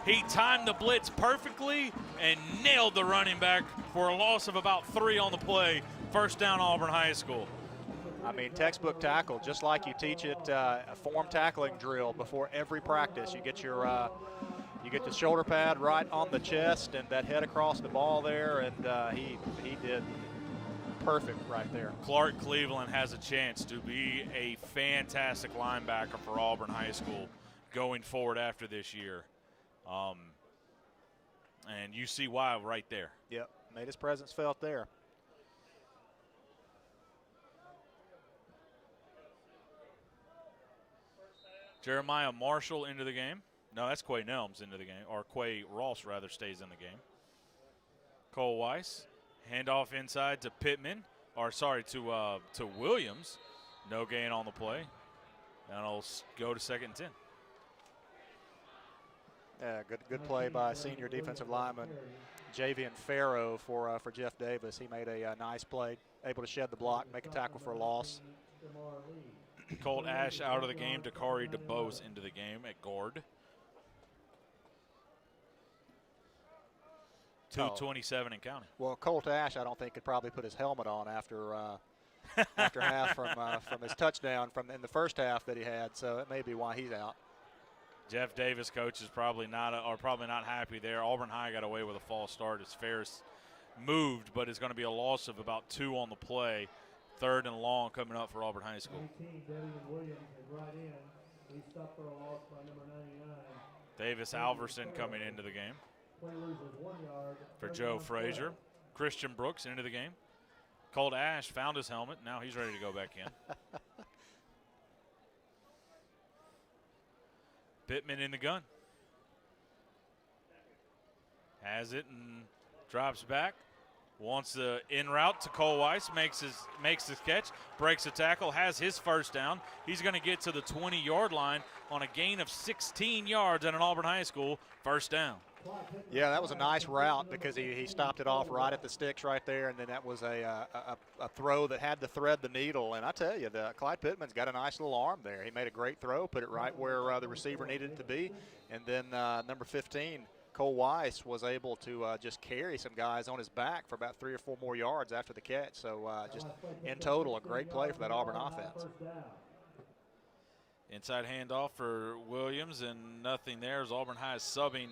He timed the blitz perfectly and nailed the running back for a loss of about 3 on the play. 1st down, Auburn High School. I mean, textbook tackle, just like you teach it a form tackling drill before every practice. You get your you get the shoulder pad right on the chest and that head across the ball there, and he did perfect right there. Clark Cleveland has a chance to be a fantastic linebacker for Auburn High School going forward after this year. And you see why right there. Yep, made his presence felt there. Jeremiah Marshall into the game. No, that's Quay Nelms into the game, or Quay Ross rather stays in the game. Cole Weiss, handoff inside to Pittman, or sorry, to Williams. No gain on the play. And it'll go to 2nd and 10. Yeah, good play by senior defensive lineman Javian Farrow for Jeff Davis. He made a nice play, able to shed the block, make a tackle for a loss. Colt Ash out of the game. Dakari DeBose into the game at guard. 2:27 and counting. Well, Colt Ash, I don't think, could probably put his helmet on after after half from his touchdown in the first half that he had. So it may be why he's out. Jeff Davis, coach, is probably not happy there. Auburn High got away with a false start as Ferris moved, but it's going to be a loss of about 2 on the play. 3rd and long coming up for Auburn High School. 18, Devian Williams is right in. He stopped for a loss by number 99. Davis Alverson coming into the game Play loses 1 yard. for Joe Frazier. Christian Brooks into the game. Colt Ash found his helmet. Now he's ready to go back in. Pittman in the gun. Has it and drops back. Wants the in route to Cole Weiss, makes his catch, breaks the tackle, has his 1st down. He's going to get to the 20-yard line on a gain of 16 yards at an Auburn High School. 1st down. Yeah, that was a nice route because he stopped it off right at the sticks right there, and then that was a throw that had to thread the needle. And I tell you, Clyde Pittman's got a nice little arm there. He made a great throw, put it right where the receiver needed it to be, and then number 15, Cole Weiss was able to just carry some guys on his back for about 3 or 4 more yards after the catch. So just in total, a great play for that Auburn offense. Inside handoff for Williams, and nothing there as Auburn High is subbing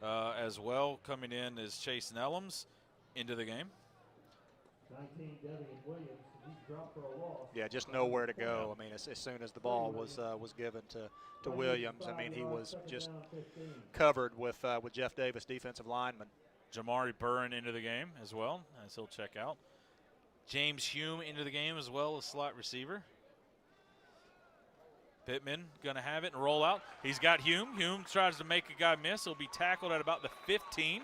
as well. Coming in is Chase Nellums into the game. 19, Devian Williams. He's dropped for a loss. Yeah, just nowhere to go. I mean, as soon as the ball was given to Williams, I mean, he was just covered with Jeff Davis, defensive lineman. Jamari Burren into the game as well, as he'll check out. James Hume into the game as well as slot receiver. Pittman going to have it and roll out. He's got Hume. Hume tries to make a guy miss. He'll be tackled at about the 15.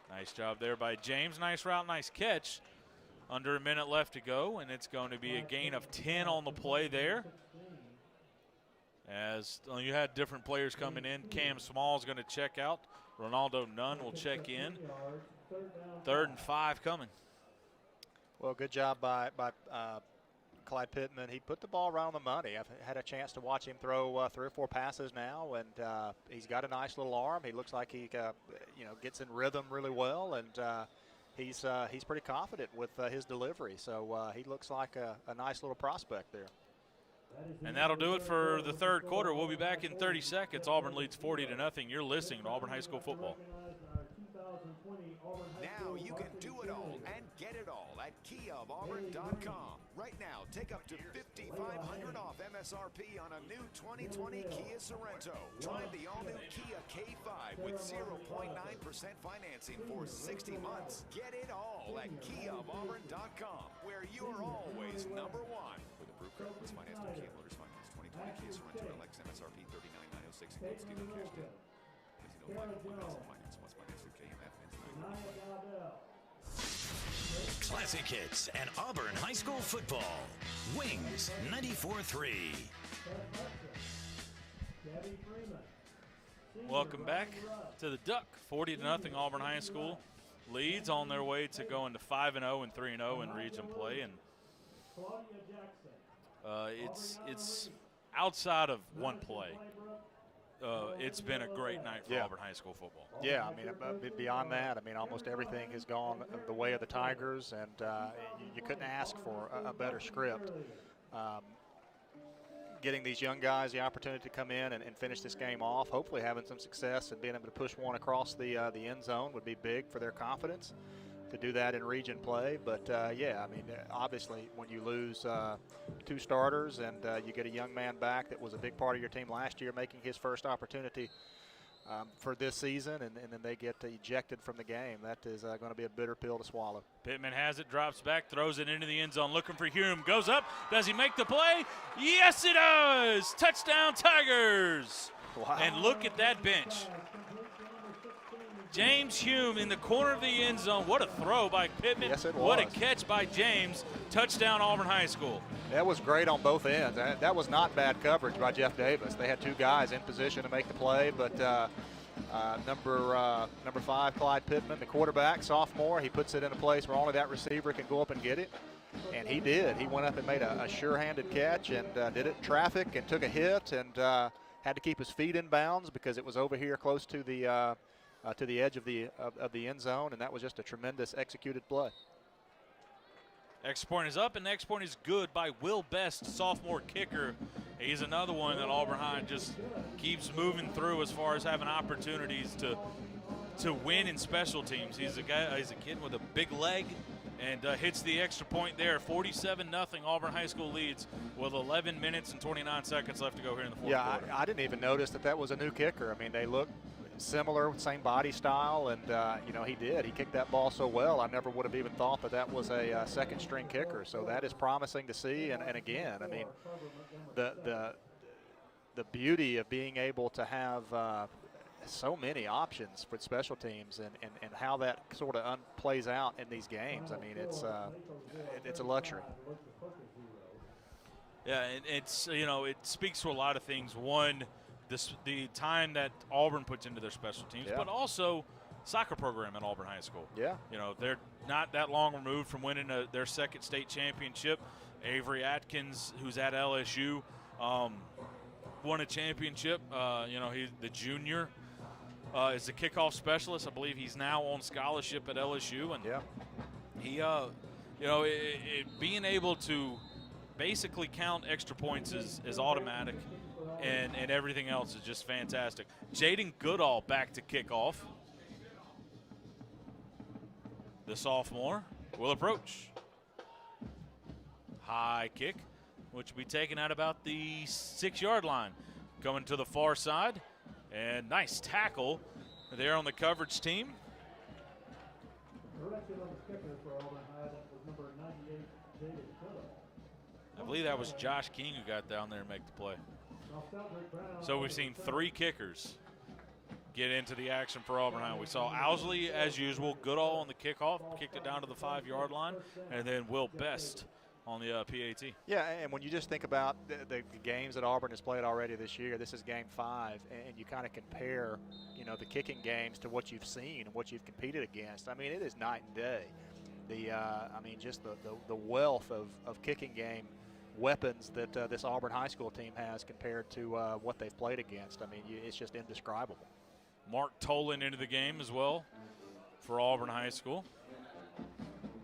Nice job there by James. Nice route, nice catch. Under a minute left to go, and it's going to be a gain of 10 on the play there. As you had different players coming in. Cam Small is going to check out. Ronaldo Nunn will check in. 3rd and 5 coming. Well, good job by Clyde Pittman. He put the ball right on the money. I've had a chance to watch him throw 3 or 4 passes now, and he's got a nice little arm. He looks like he gets in rhythm really well, and he's pretty confident with his delivery. So he looks like a nice little prospect there. And that'll do it for the 3rd quarter. We'll be back in 30 seconds. Auburn leads 40-0. You're listening to Auburn High School football. Now you can do it all and get it all at KiaofAuburn.com. Right now, take up to $5,500 off MSRP on a new 2020 Kia Sorento. Drive the all-new Kia K5 with 0.9% financing for 60 months. Get it all at KiaofAuburn.com, where you're always #1. With approved credit, was financed on Kia Motors Finance. 2020 Kia Sorento LX MSRP $39,906 and gold dealer cash down. Please notify me finance once financed through KMF. Classic hits and Auburn High School football. Wings 94.3. Welcome back to the Duck. 40-0 Auburn High School leads on their way to going to 5-0 and 3-0 in region play, and it's outside of one play. It's been a great night for Auburn High School football. Yeah, I mean, beyond that, I mean, almost everything has gone the way of the Tigers, and you couldn't ask for a better script. Getting these young guys the opportunity to come in and finish this game off, hopefully having some success and being able to push one across the end zone would be big for their confidence to do that in region play. But, yeah, I mean, obviously when you lose 2 starters and you get a young man back that was a big part of your team last year making his first opportunity for this season, and then they get ejected from the game, that is going to be a bitter pill to swallow. Pittman has it, drops back, throws it into the end zone, looking for Hume, goes up. Does he make the play? Yes, he does! Touchdown, Tigers! Wow. And look at that bench. James Hume in the corner of the end zone. What a throw by Pittman. Yes, it was. What a catch by James. Touchdown, Auburn High School. That was great on both ends. That was not bad coverage by Jeff Davis. They had 2 guys in position to make the play, but number 5, Clyde Pittman, the quarterback, sophomore, he puts it in a place where only that receiver can go up and get it, and he did. He went up and made a sure-handed catch and did it in traffic and took a hit and had to keep his feet in bounds because it was over here close to the edge of the end zone, and that was just a tremendous executed play. Extra point is up, and the extra point is good by Will Best, sophomore kicker. He's another one that Auburn High just keeps moving through as far as having opportunities to win in special teams. He's a kid with a big leg and hits the extra point there. 47-0 Auburn High School leads with 11 minutes and 29 seconds left to go here in the 4th quarter. I didn't even notice that was a new kicker. I mean, they look similar, same body style, and he kicked that ball so well. I never would have even thought that was a second string kicker, so that is promising to see. And again, I mean, the beauty of being able to have so many options for special teams and how that sort of plays out in these games. I mean, it's a luxury. Yeah, it's it speaks to a lot of things. One, the time that Auburn puts into their special teams, but also soccer program at Auburn High School. Yeah. They're not that long removed from winning their 2nd state championship. Avery Atkins, who's at LSU, won a championship. He's the junior. is the kickoff specialist. I believe he's now on scholarship at LSU, and he, being able to basically count extra points is automatic, and everything else is just fantastic. Jaden Goodall back to kickoff. The sophomore will approach. High kick, which will be taken out about the 6-yard line. Coming to the far side, and nice tackle there on the coverage team. I believe that was Josh King who got down there and make the play. So we've seen 3 kickers get into the action for Auburn High. We saw Owsley, as usual, Goodall on the kickoff, kicked it down to the 5-yard line, and then Will Best on the PAT. Yeah, and when you just think about the games that Auburn has played already this year, this is game 5, and you kind of compare, the kicking games to what you've seen and what you've competed against. I mean, it is night and day. Just the wealth of kicking game weapons that this Auburn High School team has compared to what they've played against. I mean, it's just indescribable. Mark Tolan into the game as well for Auburn High School.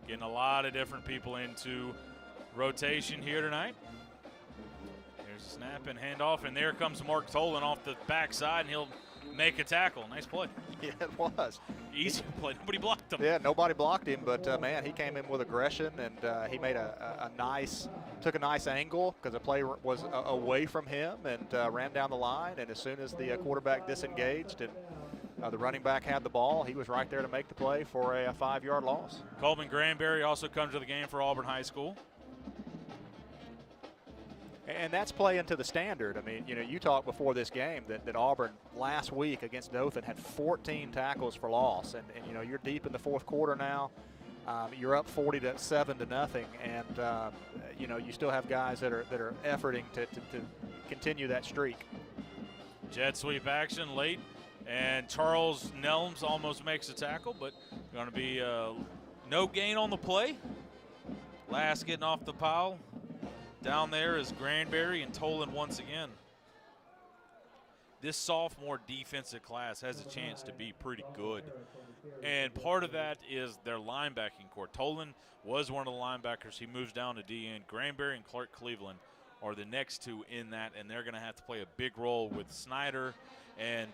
Getting a lot of different people into rotation here tonight. There's a snap and handoff, and there comes Mark Tolan off the backside, and he'll make a tackle. Nice play. Yeah, it was. Easy play. Nobody blocked him. Yeah, nobody blocked him, but, man, he came in with aggression, and he made took a nice angle because the play was away from him and ran down the line, and as soon as the quarterback disengaged and the running back had the ball, he was right there to make the play for a 5-yard loss. Coleman Granberry also comes to the game for Auburn High School. And that's playing to the standard. I mean, you talked before this game that Auburn last week against Dothan had 14 tackles for loss. And you're deep in the 4th quarter now. You're up 40-7-0, and you still have guys that are efforting to continue that streak. Jet sweep action late, and Charles Nelms almost makes a tackle, but going to be no gain on the play. Last getting off the pile down there is Granberry and Tolan once again. This sophomore defensive class has a chance to be pretty good. And part of that is their linebacking core. Tolan was one of the linebackers. He moves down to DN. Granberry and Clark Cleveland are the next 2 in that, and they're going to have to play a big role with Snyder and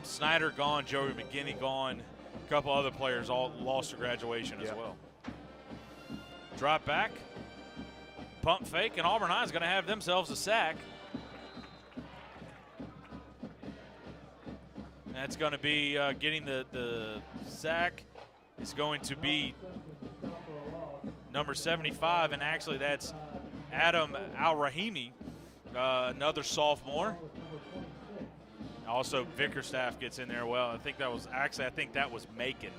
Snyder gone, Joey McGinney gone. A couple other players all lost to graduation as well. Drop back, pump fake, and Auburn High is going to have themselves a sack. That's going to be getting the sack is going to be number 75, and actually that's Adam Al-Rahimi, another sophomore. Also, Vickerstaff gets in there well. I think that was Macon.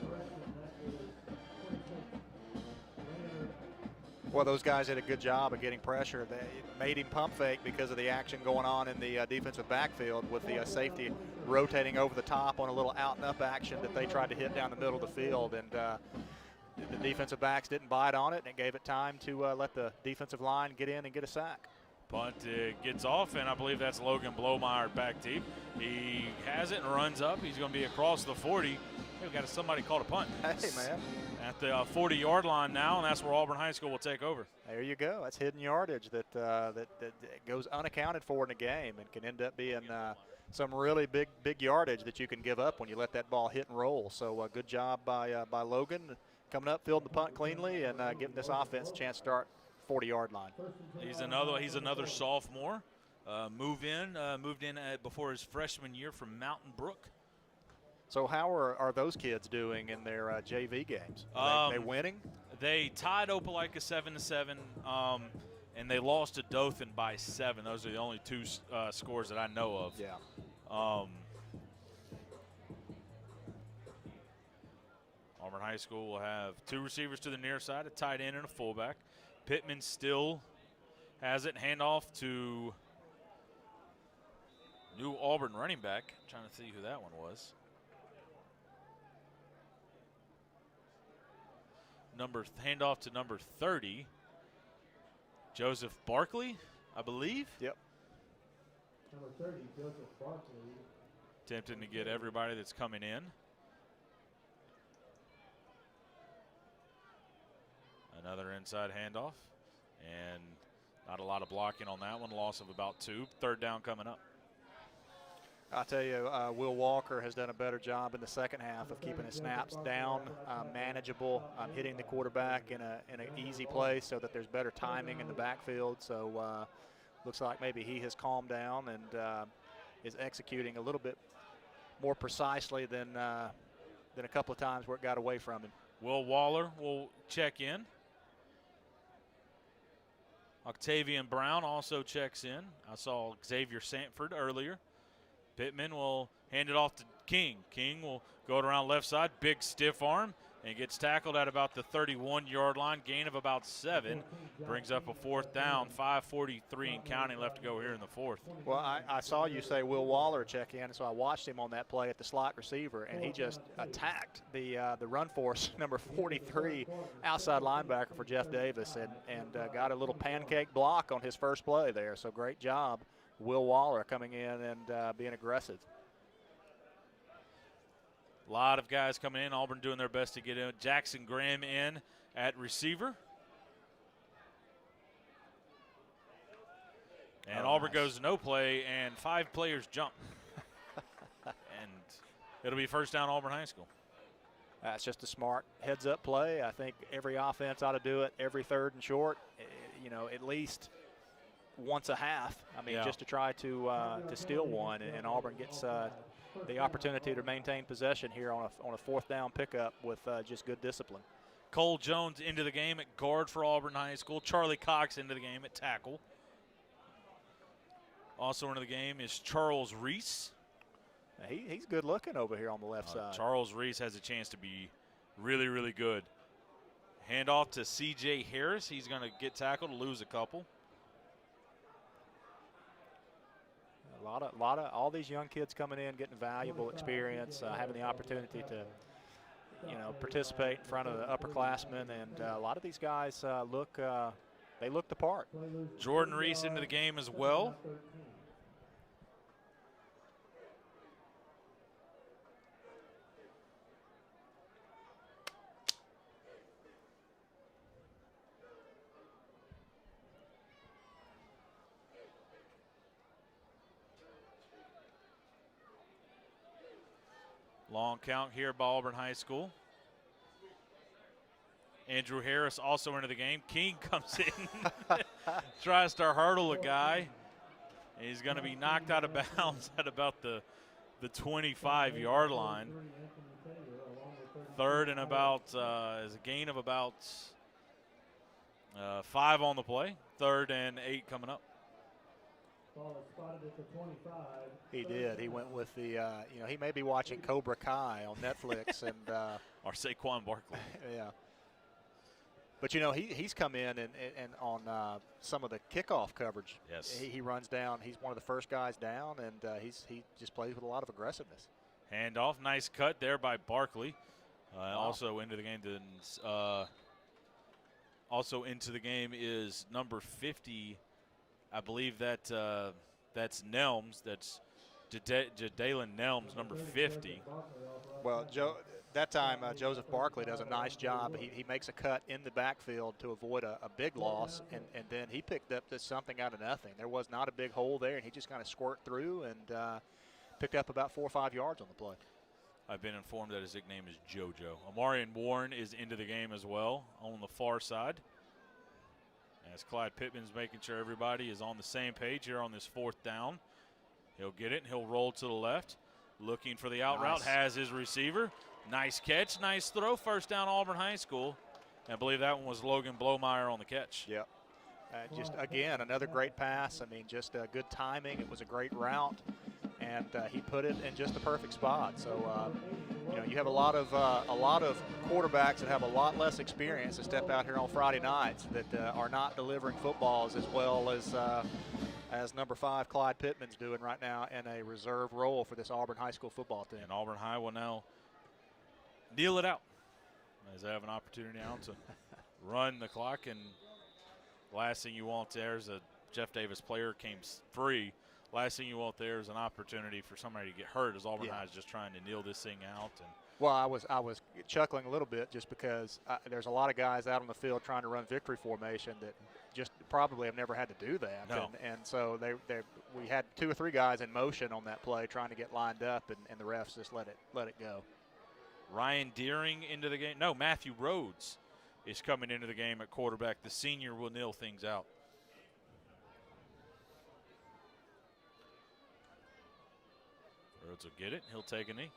Well, those guys did a good job of getting pressure. They made him pump fake because of the action going on in the defensive backfield with the safety rotating over the top on a little out and up action that they tried to hit down the middle of the field. And the defensive backs didn't bite on it, and it gave it time to let the defensive line get in and get a sack. Punt gets off, and I believe that's Logan Blomeyer back deep. He has it and runs up. He's going to be across the 40. We've got somebody called a punt. Hey, man. At the 40-yard line now, and that's where Auburn High School will take over. There you go. That's hidden yardage that goes unaccounted for in a game and can end up being some really big yardage that you can give up when you let that ball hit and roll. So good job by Logan coming up, fielding the punt cleanly, and giving this offense a chance to start 40-yard line. He's another sophomore. Moved in before his freshman year from Mountain Brook. So how are those kids doing in their JV games? Are they winning? They tied Opelika 7-7, and they lost to Dothan by 7. Those are the only 2 scores that I know of. Yeah. Auburn High School will have 2 receivers to the near side, a tight end and a fullback. Pittman still has it. Handoff to new Auburn running back. I'm trying to see who that one was. Handoff to number 30, Joseph Barkley, I believe. Yep. Number 30, Joseph Barkley. attempting to get everybody that's coming in. Another inside handoff, and not a lot of blocking on that one. Loss of about 2. Third down coming up. I'll tell you, Will Walker has done a better job in the second half of keeping his snaps down, manageable, hitting the quarterback in an easy place so that there's better timing in the backfield. So looks like maybe he has calmed down and is executing a little bit more precisely than a couple of times where it got away from him. Will Waller will check in. Octavian Brown also checks in. I saw Xavier Sanford earlier. Pittman will hand it off to King. King will go it around left side, big stiff arm, and gets tackled at about the 31-yard line, gain of about 7. Brings up a 4th down, 5:43 and counting left to go here in the 4th. Well, I saw you say Will Waller check in, so I watched him on that play at the slot receiver, and he just attacked the run force, number 43, outside linebacker for Jeff Davis, and got a little pancake block on his first play there. So great job, Will Waller, coming in and being aggressive. A lot of guys coming in. Auburn doing their best to get in. Jackson Graham in at receiver. And Auburn goes to no play, and 5 players jump. And it'll be first down Auburn High School. That's just a smart heads-up play. I think every offense ought to do it every 3rd and short, at least once a half. I mean, just to try to steal one, and Auburn gets the opportunity to maintain possession here on a 4th down pickup with just good discipline. Cole Jones into the game at guard for Auburn High School. Charlie Cox into the game at tackle. Also into the game is Charles Reese. He's good looking over here on the left side. Charles Reese has a chance to be really, really good. Handoff to C.J. Harris. He's going to get tackled, lose a couple. A lot of all these young kids coming in, getting valuable experience, having the opportunity to, participate in front of the upperclassmen, and a lot of these guys look the part. Jordan Reese into the game as well. Long count here by Auburn High School. Andrew Harris also into the game. King comes in, tries to hurdle a guy. He's going to be knocked out of bounds at about the 25-yard line. 3rd and about, is a gain of about 5 on the play. 3rd and 8 coming up. He did. He went with the, he may be watching Cobra Kai on Netflix. And or Saquon Barkley. Yeah. But, he's come in and on some of the kickoff coverage. Yes. He runs down. He's one of the first guys down, and he just plays with a lot of aggressiveness. Handoff. Nice cut there by Barkley. Also into the game. Also into the game is number 50. I believe that's Nelms. That's Jadalen Nelms, number 50. Well, that time Joseph Barkley does a nice job. He makes a cut in the backfield to avoid a big loss, and then he picked up this something out of nothing. There was not a big hole there, and he just kind of squirted through and picked up about 4 or 5 yards on the play. I've been informed that his nickname is JoJo. Amarian Warren is into the game as well on the far side. As Clyde Pittman's making sure everybody is on the same page here on this 4th down. He'll get it, and he'll roll to the left. Looking for the out route, has his receiver. Nice catch, nice throw. First down, Auburn High School. And I believe that one was Logan Blomeyer on the catch. Yep. Just, again, another great pass. I mean, just good timing. It was a great route, and he put it in just the perfect spot. So, you have a lot of quarterbacks that have a lot less experience that step out here on Friday nights that are not delivering footballs as well as number 5 Clyde Pittman's doing right now in a reserve role for this Auburn High School football team. And Auburn High will now kneel it out as they have an opportunity now to run the clock. And the last thing you want there is a Jeff Davis player came free last thing you want there is an opportunity for somebody to get hurt, as Auburn Yeah. High is just trying to kneel this thing out. And Well, I was chuckling a little bit just because there's a lot of guys out on the field trying to run victory formation that just probably have never had to do that. No. And so we had 2 or 3 guys in motion on that play trying to get lined up, and the refs just let it go. Ryan Deering into the game. No, Matthew Rhodes is coming into the game at quarterback. The senior will kneel things out. Rhodes will get it. He'll take a knee.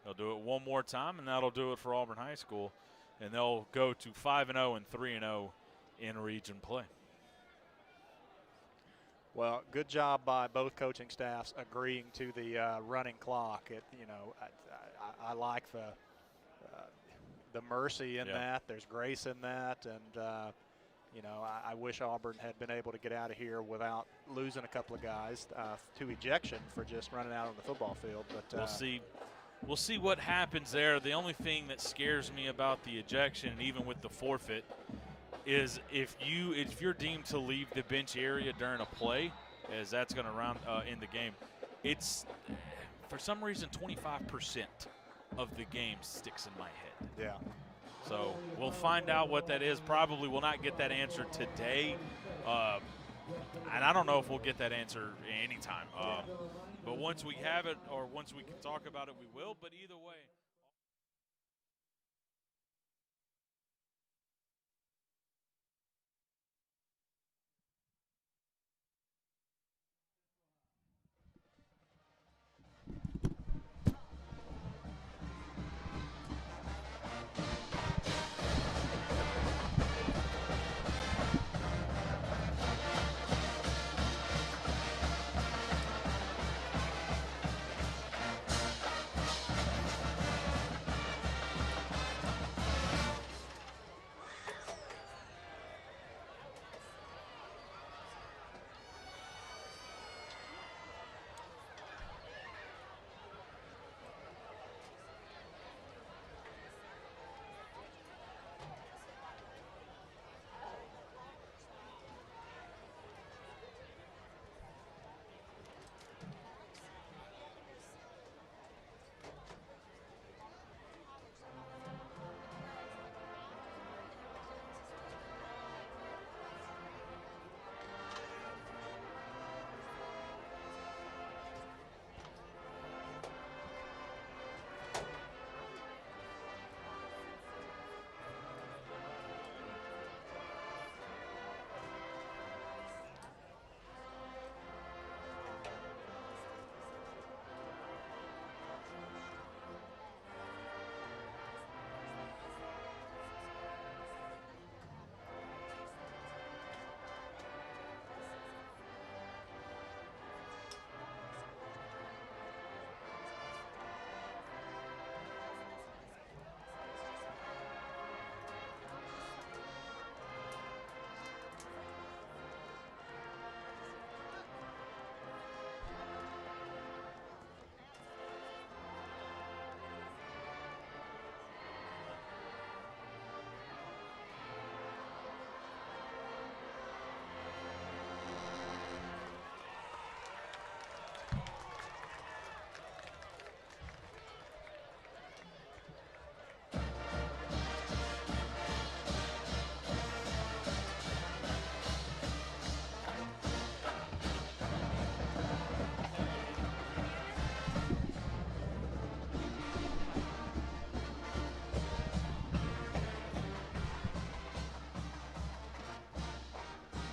He'll do it one more time, and that'll do it for Auburn High School. And they'll go to 5-0 and 3-0 in region play. Well, good job by both coaching staffs agreeing to the running clock. I like the mercy in that. There's grace in that, and I wish Auburn had been able to get out of here without losing a couple of guys to ejection for just running out on the football field. But we'll see. We'll see what happens there. The only thing that scares me about the ejection, and even with the forfeit, is if you're deemed to leave the bench area during a play, as that's going to round in the game, it's for some reason 25% of the game sticks in my head. Yeah. So we'll find out what that is. Probably will not get that answer today, and I don't know if we'll get that answer anytime. But once we have it, or once we can talk about it, we will. But either way.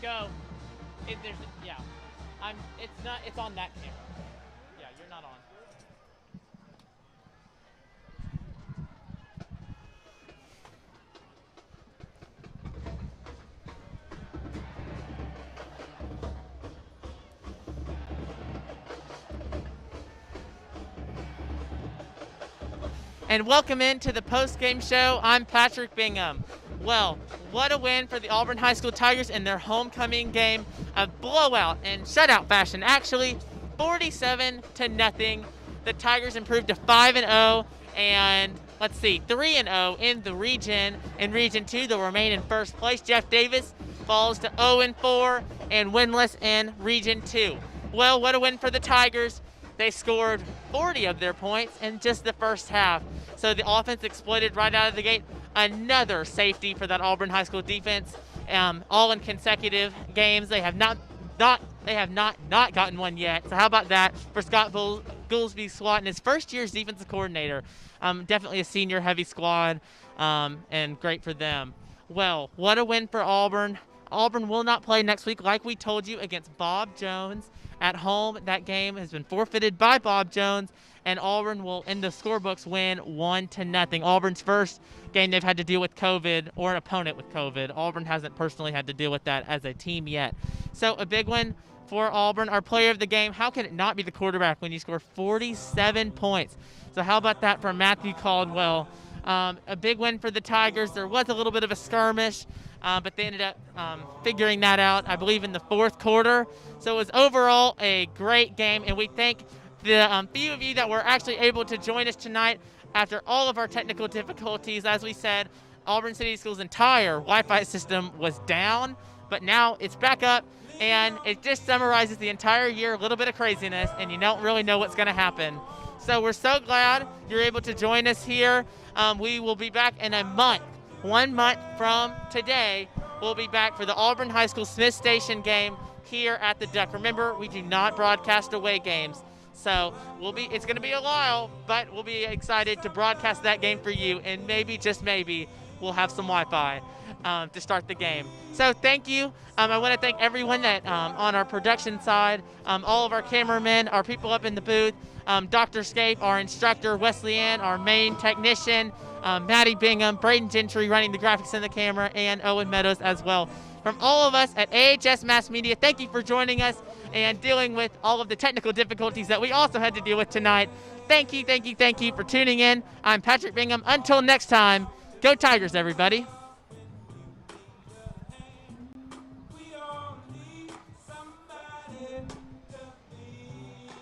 Go. It's on that camera. Yeah, you're not on. And welcome into the post-game show. I'm Patrick Bingham. Well, what a win for the Auburn High School Tigers in their homecoming game. A blowout in shutout fashion, actually, 47-0. The Tigers improved to 5-0, and let's see, 3-0 in the region. In Region 2, they'll remain in first place. Jeff Davis falls to 0-4 and winless in Region 2. Well, what a win for the Tigers. They scored 40 of their points in just the first half. So the offense exploited right out of the gate. Another safety for that Auburn High School defense. All in consecutive games. They have not gotten one yet. So how about that for Scott Goolsby Swat and his first year as defensive coordinator. Definitely a senior heavy squad, and great for them. Well, what a win for Auburn. Auburn will not play next week, like we told you, against Bob Jones at home. That game has been forfeited by Bob Jones, and Auburn will, in the scorebooks, win 1-0. Auburn's first game they've had to deal with COVID, or an opponent with COVID. Auburn hasn't personally had to deal with that as a team yet. So a big win for Auburn. Our player of the game, how can it not be the quarterback when you score 47 points? So how about that for Matthew Caldwell? A big win for the Tigers. There was a little bit of a skirmish, but they ended up figuring that out, I believe, in the fourth quarter. So it was overall a great game, and we thank the few of you that were actually able to join us tonight after all of our technical difficulties. As we said, Auburn City Schools' entire Wi-Fi system was down, but now it's back up, and it just summarizes the entire year, a little bit of craziness, and you don't really know what's going to happen. So we're so glad you're able to join us here. We will be back in a month. 1 month from today, we'll be back for the Auburn High School Smith Station game here at the Duck. Remember, we do not broadcast away games. So it's going to be a while, but we'll be excited to broadcast that game for you, and maybe, just maybe, we'll have some Wi-Fi to start the game. So thank you. I want to thank everyone that on our production side, all of our cameramen, our people up in the booth, Dr. Scape, our instructor, Wesley Ann, our main technician, Maddie Bingham, Braden Gentry running the graphics and the camera, and Owen Meadows as well. From all of us at AHS Mass Media, thank you for joining us and dealing with all of the technical difficulties that we also had to deal with tonight. Thank you for tuning in. I'm Patrick Bingham. Until next time, go Tigers, everybody.